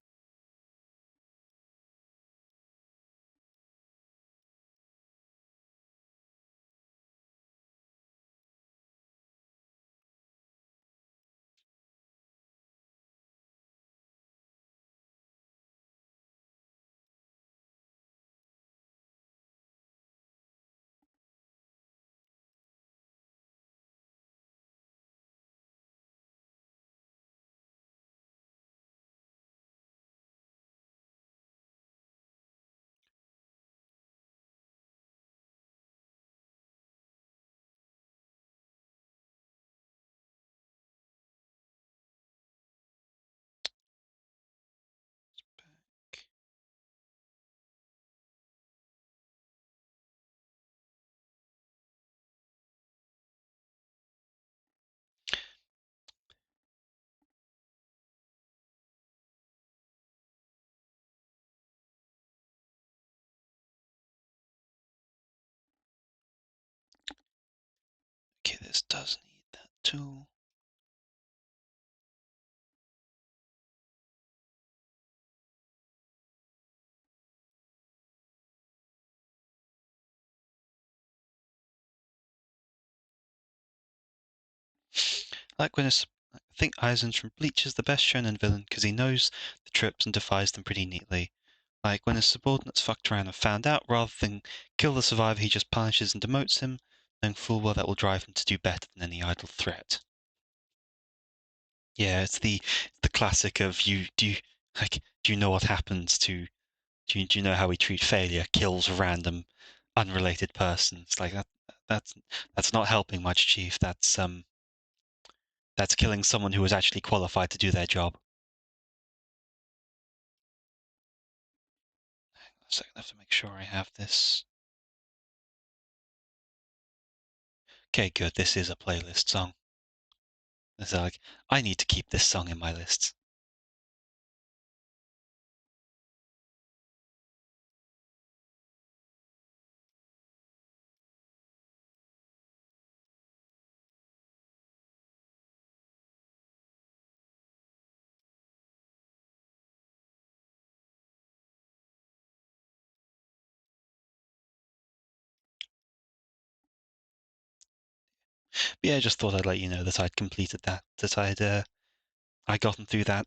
[SPEAKER 1] Okay, this does need that tool. Like when I think Aizen's from Bleach is the best shonen villain because he knows the trips and defies them pretty neatly. Like, when his subordinates fucked around and found out, rather than kill the survivor, he just punishes and demotes him, knowing full well that will drive him to do better than any idle threat. Yeah, it's the classic of do you know what happens to do you know how we treat failure? Kills a random unrelated person. It's like that's not helping much, Chief. That's killing someone who was actually qualified to do their job. Hang on a second, I have to make sure I have this. Okay, good. This is a playlist song. It's like I need to keep this song in my lists. But yeah, I just thought I'd let you know that I'd completed that I'd gotten through that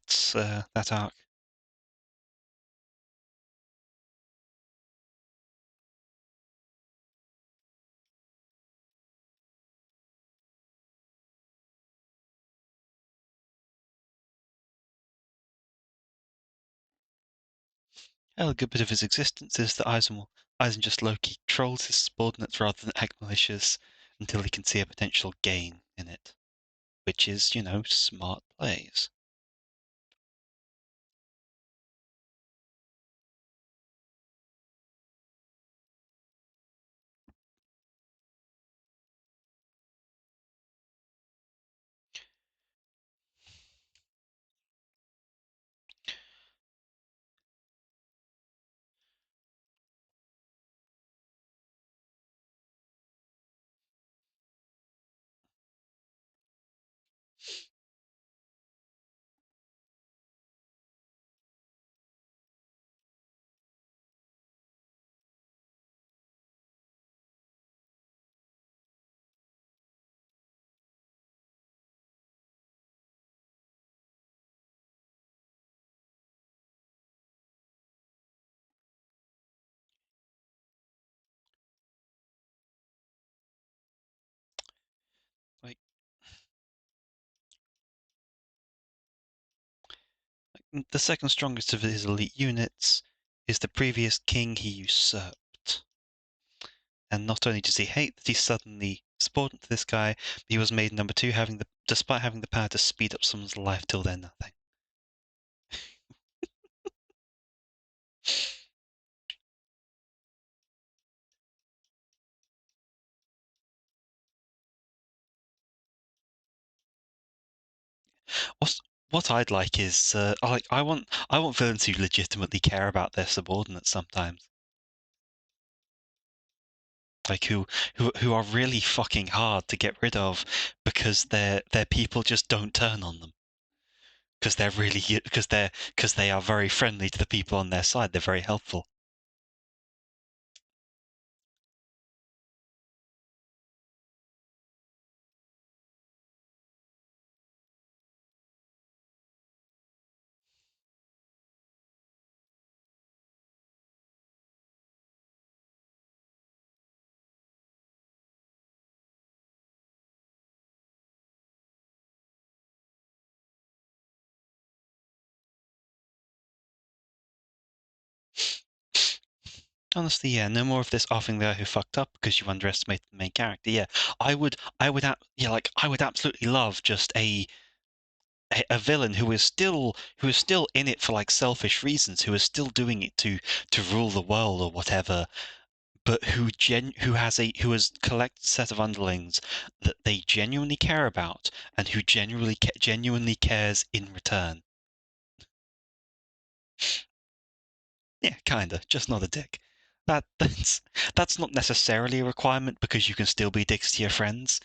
[SPEAKER 1] arc. Well, a good bit of his existence is that Eisen just low-key trolls his subordinates rather than act malicious until he can see a potential gain in it, which is, smart plays. Like, the second strongest of his elite units is the previous king he usurped. And not only does he hate that he's suddenly subordinate to this guy, but he was made number two, despite having the power to speed up someone's life till they're nothing. What's, what I'd like is, I want villains who legitimately care about their subordinates sometimes. Like who are really fucking hard to get rid of because their people just don't turn on them. Because they're really because they are very friendly to the people on their side. They're very helpful. Honestly, yeah, no more of this offing the guy who fucked up because you underestimated the main character. Yeah, I would absolutely love just a villain who is still in it for like selfish reasons, who is still doing it to rule the world or whatever, but who has collected set of underlings that they genuinely care about and who genuinely cares in return. Yeah, kinda, just not a dick. That's not necessarily a requirement because you can still be dicks to your friends,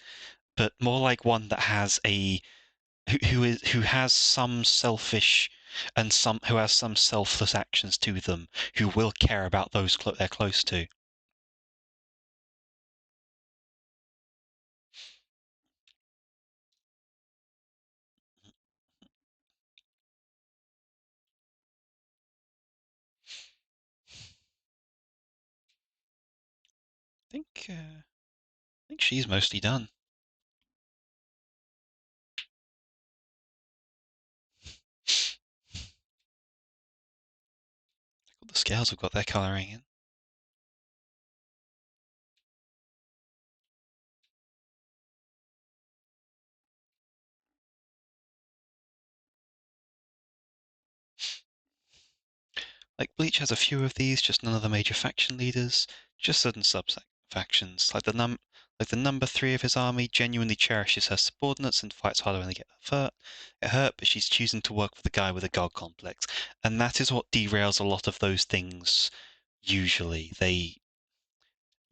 [SPEAKER 1] but more like one that has who has some selfish and some who has some selfless actions to them, who will care about those they're close to. think she's mostly done. The scales have got their colouring in. Like Bleach has a few of these, just none of the major faction leaders, just certain sub-factions. Like the number 3 of his army genuinely cherishes her subordinates and fights harder when they get hurt, but she's choosing to work with the guy with a god complex. And that is what derails a lot of those things usually.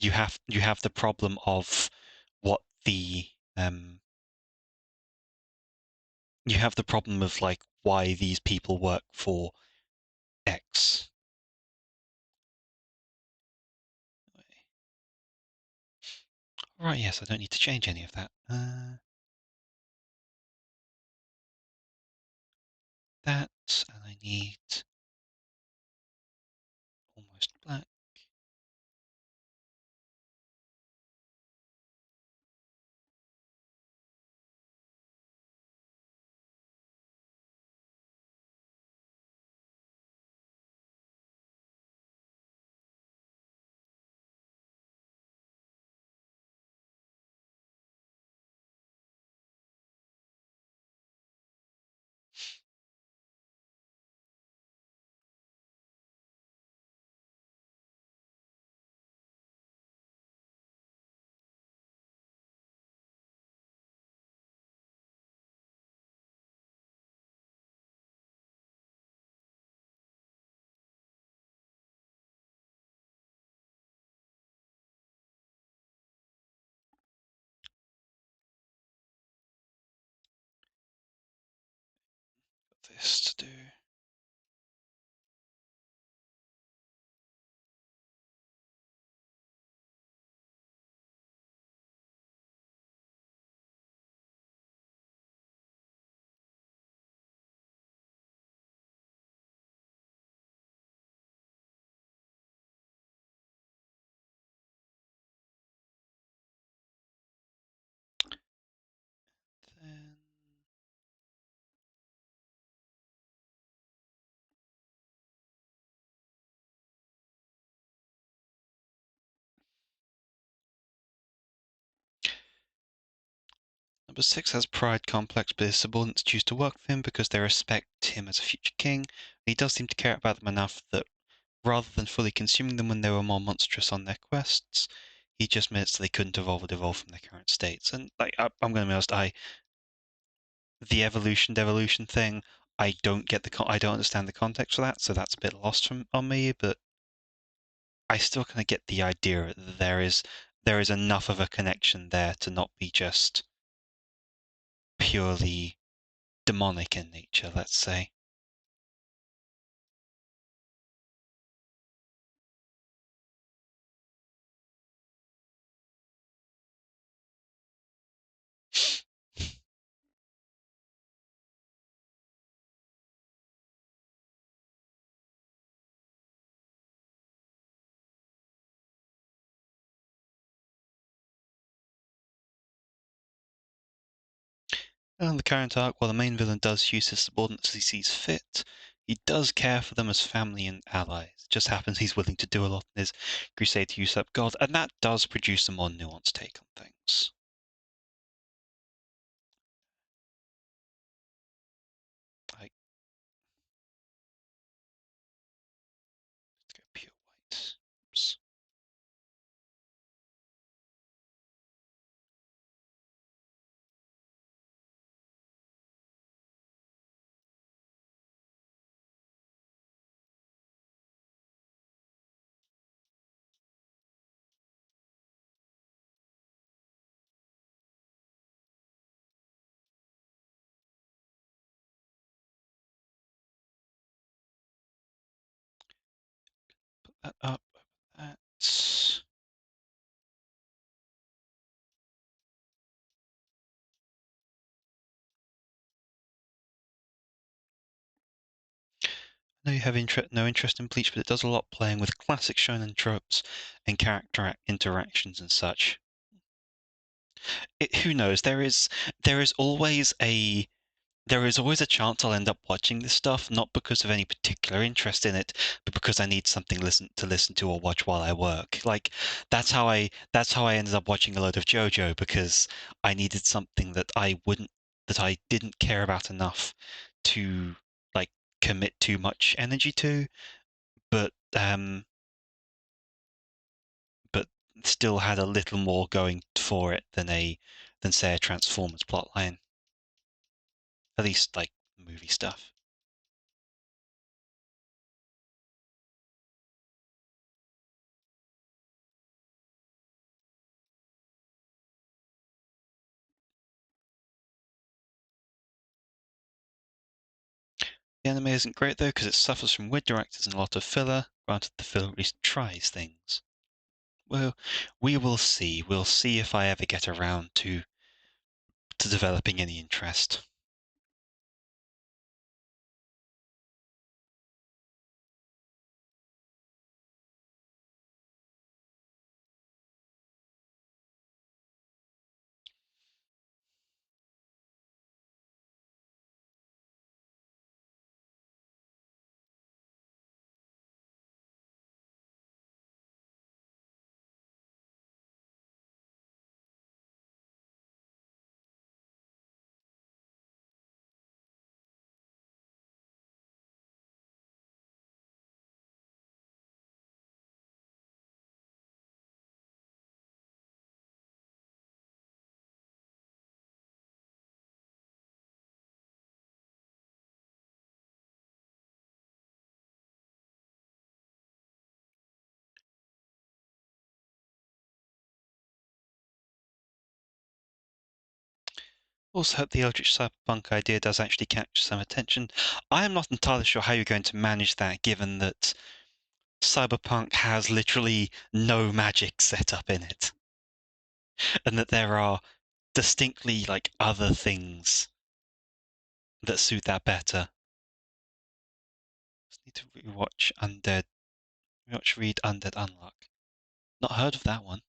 [SPEAKER 1] You have the problem of what the you have the problem of like why these people work for X. Right, yes, I don't need to change any of that. That, and I need almost black. Got this to do. Then number 6 has pride complex, but his subordinates choose to work with him because they respect him as a future king. He does seem to care about them enough that rather than fully consuming them when they were more monstrous on their quests, he just admits they couldn't evolve from their current states. And like I'm going to be honest, the devolution thing, I don't get I don't understand the context for that, so that's a bit lost on me. But I still kind of get the idea that there is enough of a connection there to not be just purely demonic in nature, let's say. And the current arc, while the main villain does use his subordinates as he sees fit, he does care for them as family and allies. It just happens he's willing to do a lot in his crusade to usurp God, and that does produce a more nuanced take on things. Like, let's go pure white. Oops. Put that up. That's know you have no interest in Bleach, but it does a lot playing with classic shonen tropes and character interactions and such. Who knows? There is always a chance I'll end up watching this stuff, not because of any particular interest in it, but because I need something to listen to or watch while I work. Like that's how I ended up watching a load of JoJo, because I needed something that I didn't care about enough to like commit too much energy to, but but still had a little more going for it than say a Transformers plotline. At least like movie stuff. The anime isn't great though, because it suffers from weird directors and a lot of filler. Granted, the filler at least tries things. Well, we will see. We'll see if I ever get around to developing any interest. Also hope the Eldritch Cyberpunk idea does actually catch some attention. I am not entirely sure how you're going to manage that, given that Cyberpunk has literally no magic set up in it, and that there are distinctly like other things that suit that better. Just need to rewatch Read Undead Unluck. Not heard of that one.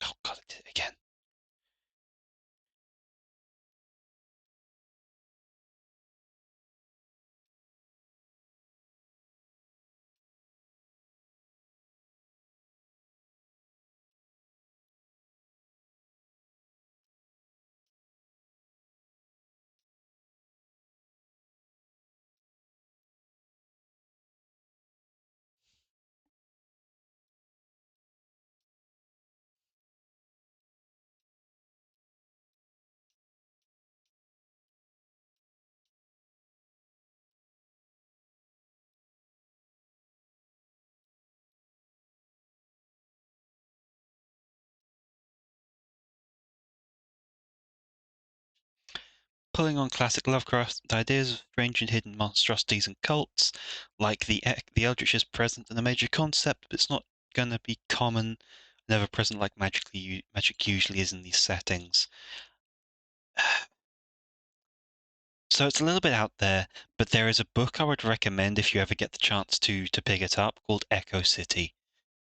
[SPEAKER 1] Oh god, I did it again. Pulling on classic Lovecraft ideas of strange and hidden monstrosities and cults, like the Eldritch is present and a major concept, but it's not going to be common, never present like magic usually is in these settings. So it's a little bit out there, but there is a book I would recommend if you ever get the chance to pick it up, called Echo City,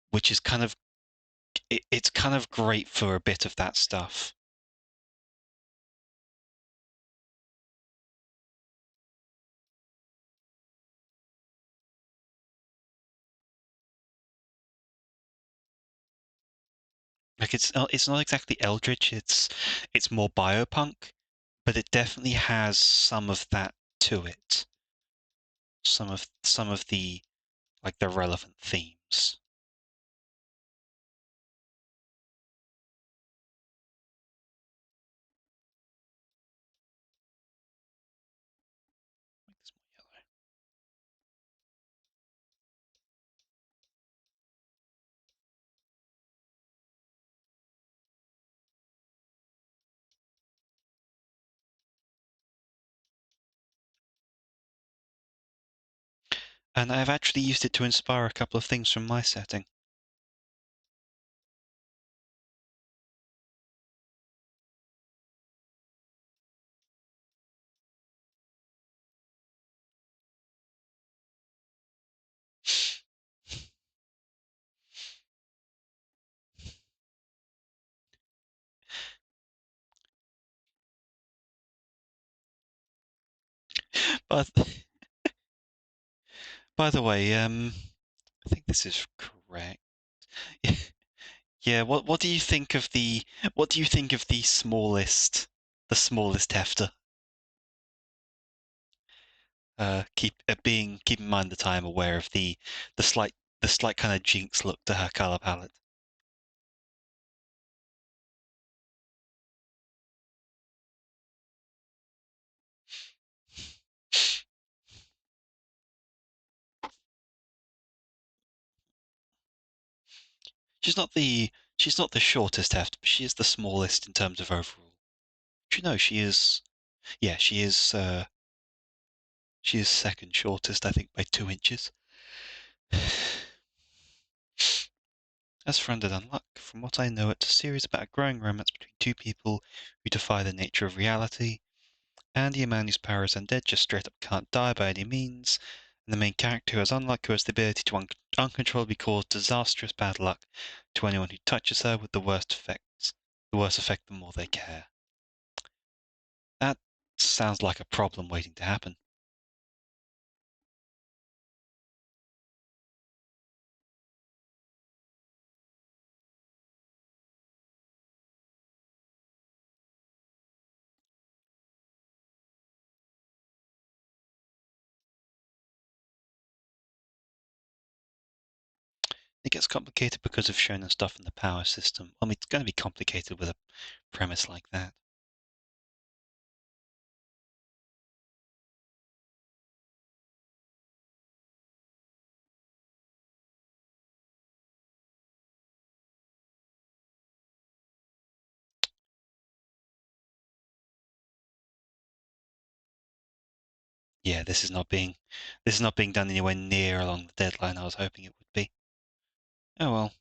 [SPEAKER 1] which is it's kind of great for a bit of that stuff. Like it's not exactly Eldritch, it's more biopunk, but it definitely has some of that to it. Some of the like the relevant themes. Make this more yellow. And I've actually used it to inspire a couple of things from my setting. But by the way, I think this is correct. Yeah. What do you think of the smallest hefter? Keep in mind that I am aware of the slight the slight kind of jinx look to her color palette. She's not the she's not the shortest heft, but she is the smallest in terms of overall. Do you know she is? Yeah, she is. She is second shortest, I think, by 2 inches. As for Undead Unluck, from what I know, it's a series about a growing romance between two people who defy the nature of reality. Andy, a man whose power is undead, just straight up can't die by any means, and the main character who has unluck, who has the ability to uncontrollably cause disastrous bad luck to anyone who touches her with the worst effects. The worse effect, the more they care. That sounds like a problem waiting to happen. It gets complicated because of shonen stuff in the power system. I mean, it's going to be complicated with a premise like that. Yeah, this is not being done anywhere near along the deadline I was hoping it would be. Oh well.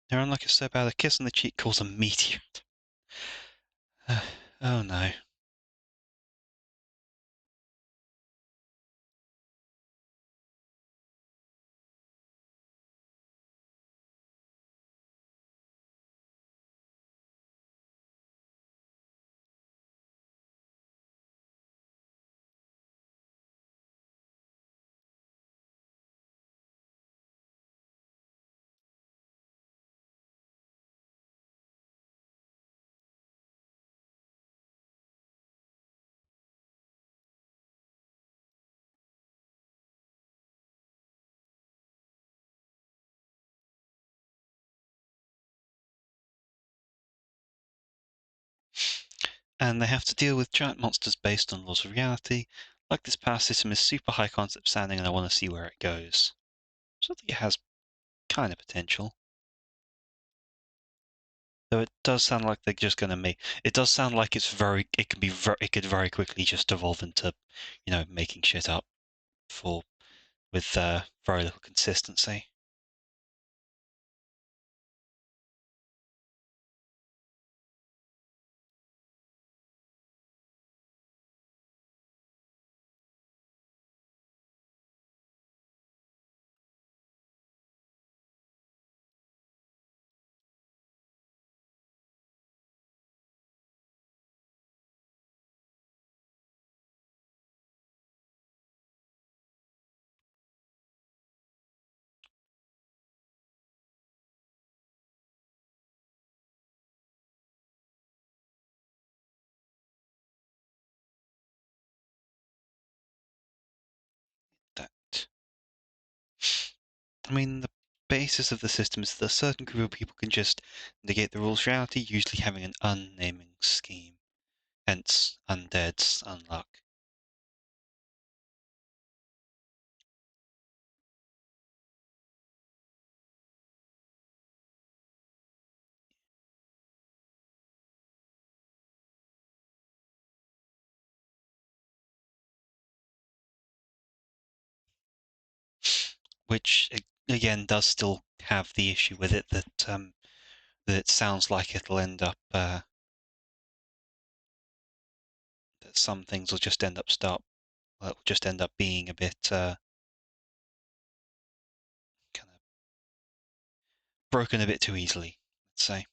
[SPEAKER 1] They're unlike a so bad a kiss on the cheek calls a meteor. Oh no. And they have to deal with giant monsters based on laws of reality. Like this power system is super high concept sounding and I want to see where it goes. So I think it has kind of potential. Though it does sound like they're just going to make. It does sound like it could very quickly just evolve into, making shit up for with very little consistency. That I mean, the basis of the system is that a certain group of people can just negate the rules of reality, usually having an unnaming scheme. Hence, undead's unluck. Which again does still have the issue with it that it sounds like it'll end up that some things will just end up being a bit kind of broken a bit too easily, let's say.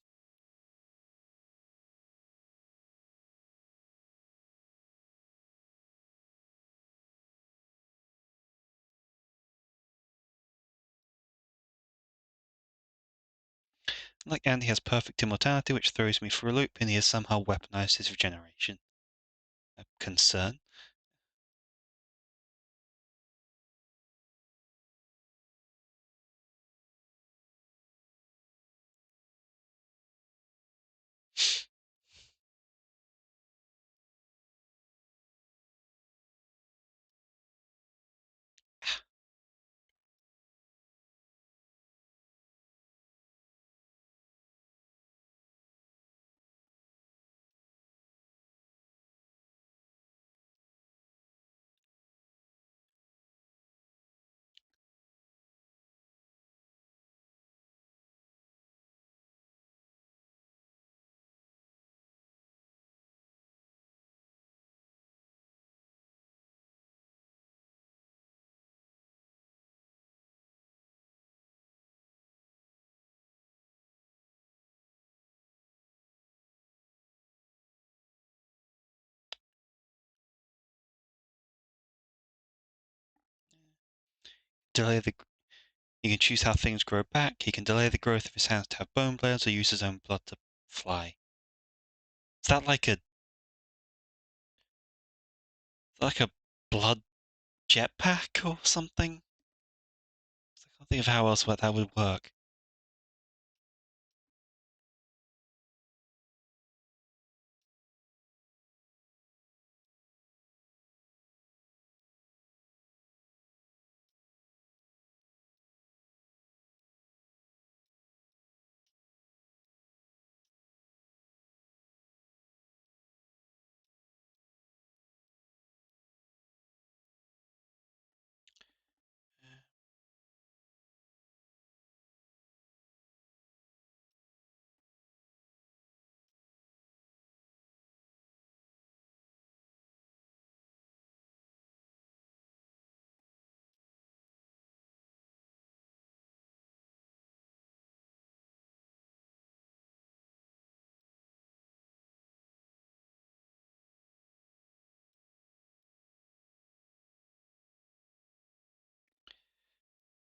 [SPEAKER 1] Like Andy has perfect immortality, which throws me for a loop, and he has somehow weaponized his regeneration. A concern? Delay the. He can choose how things grow back. He can delay the growth of his hands to have bone blades, or use his own blood to fly. Is that like a blood jetpack or something? I can't think of how else that would work.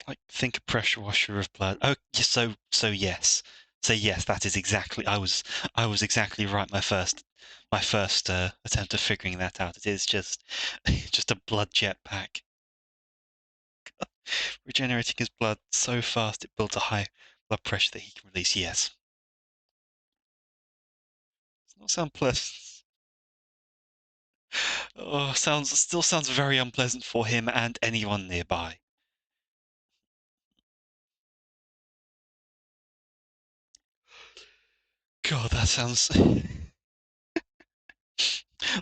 [SPEAKER 1] Like think a pressure washer of blood. Oh, so yes, that is exactly. I was exactly right. My first attempt of figuring that out. It is just just a blood jetpack, regenerating his blood so fast it builds a high blood pressure that he can release. Yes, does not sound pleasant. Oh, still sounds very unpleasant for him and anyone nearby. God, that sounds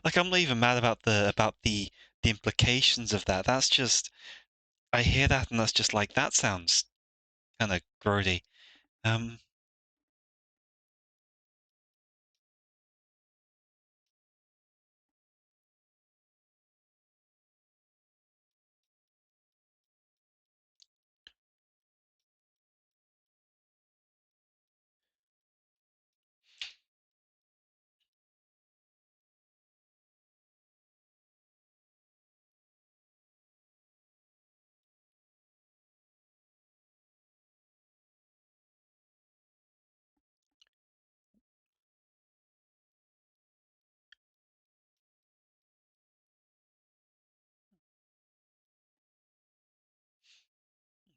[SPEAKER 1] like I'm not even mad about the implications of that. That's just I hear that and that's just like that sounds kind of grody. Um,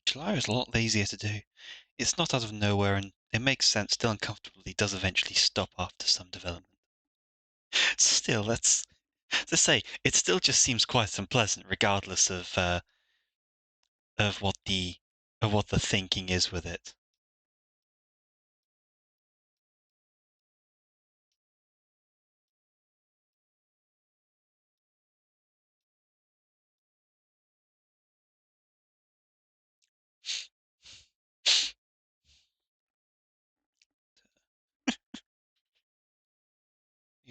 [SPEAKER 1] July is a lot easier to do. It's not out of nowhere and it makes sense. Still uncomfortably does eventually stop after some development. Still, let's say it still just seems quite unpleasant, regardless of what the thinking is with it.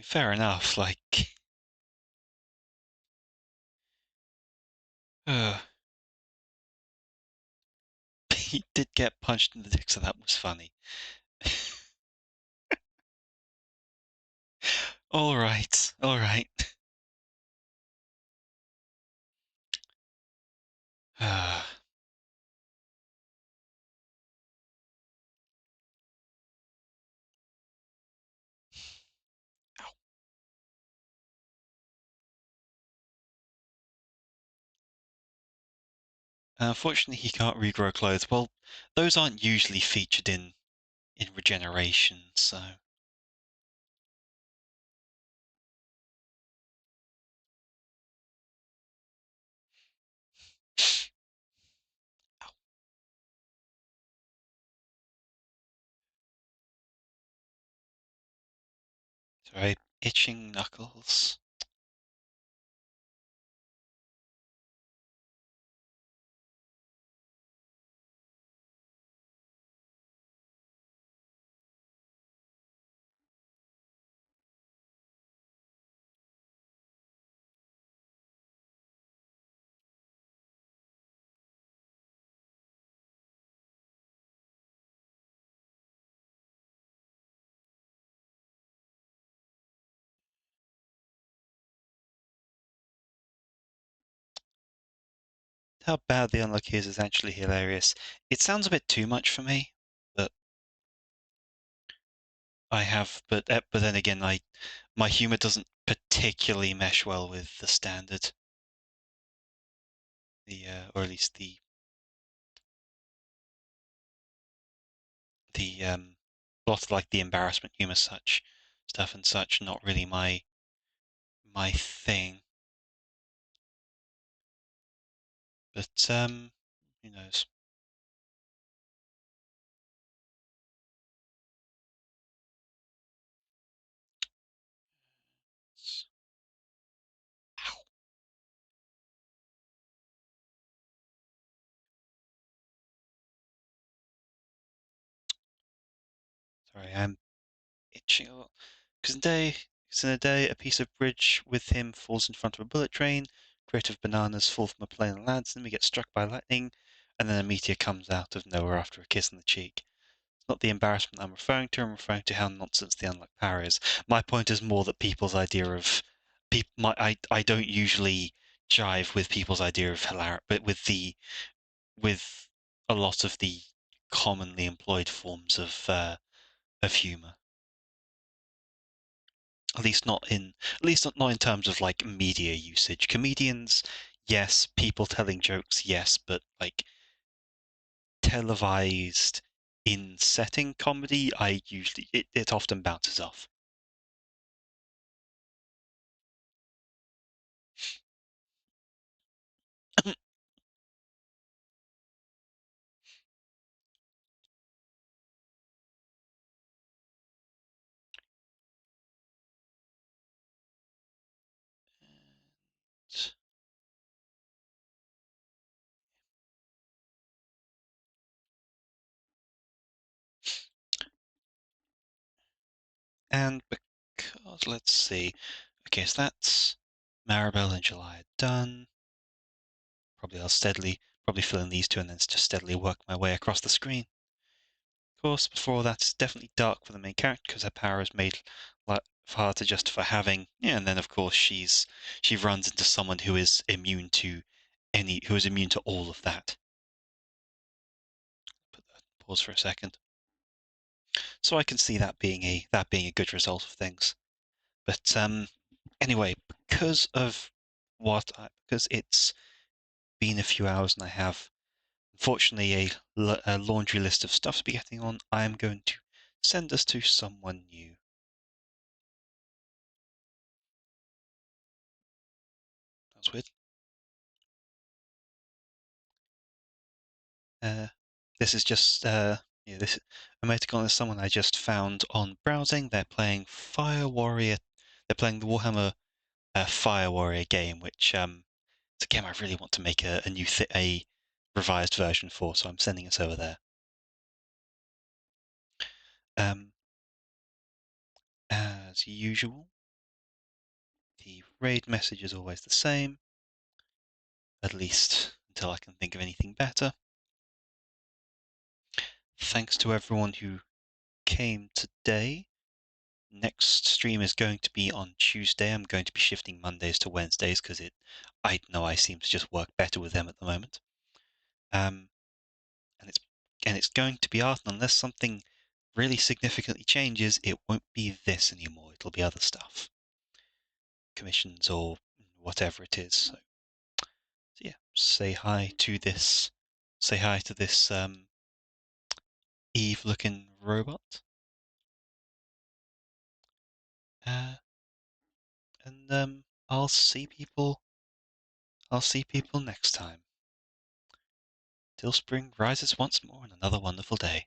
[SPEAKER 1] Fair enough. Like, uh, He did get punched in the dick, so that was funny. All right, all right. Unfortunately, he can't regrow clothes. Well, those aren't usually featured in regeneration, so. Sorry, itching knuckles. How bad the unlucky is actually hilarious. It sounds a bit too much for me, but but then again, my humor doesn't particularly mesh well with the standard, or at least the lot of like the embarrassment humor such stuff and such, not really my thing. But who knows? Ow, sorry, I'm itching a lot. Because in a day, a piece of bridge with him falls in front of a bullet train. Crate of bananas fall from a plane and lands, and we get struck by lightning, and then a meteor comes out of nowhere after a kiss on the cheek. It's not the embarrassment I'm referring to. I'm referring to how nonsense the unluck power is. My point is more that people's idea of I don't usually jive with people's idea of hilarity, but with a lot of the commonly employed forms of humor. At least not in terms of like media usage. Comedians, yes. People telling jokes, yes. But like televised in setting comedy, I usually it often bounces off. And because let's see, okay, so that's Maribel and July done. Probably fill in these two and then just steadily work my way across the screen. Of course, before that, it's definitely dark for the main character because her power is made life hard to justify having. Yeah, and then of course she runs into someone who is immune to all of that. Pause for a second, so I can see that being a good result of things. But anyway, because it's been a few hours and I have unfortunately a laundry list of stuff to be getting on, I am going to send us to someone new. That's weird. Uh, this is just this emoticon is someone I just found on browsing. They're playing Fire Warrior. They're playing the Warhammer Fire Warrior game, which it's a game I really want to make a revised version for. So I'm sending us over there. Um, as usual, the raid message is always the same, at least until I can think of anything better. thanks to everyone who came today. Next stream is going to be on Tuesday. I'm going to be shifting Mondays to Wednesdays because I seem to just work better with them at the moment. And it's going to be art, unless something really significantly changes, it won't be this anymore. It'll be other stuff, commissions or whatever it is. So yeah, say hi to this Eve-looking robot. And I'll see people next time. Till spring rises once more on another wonderful day.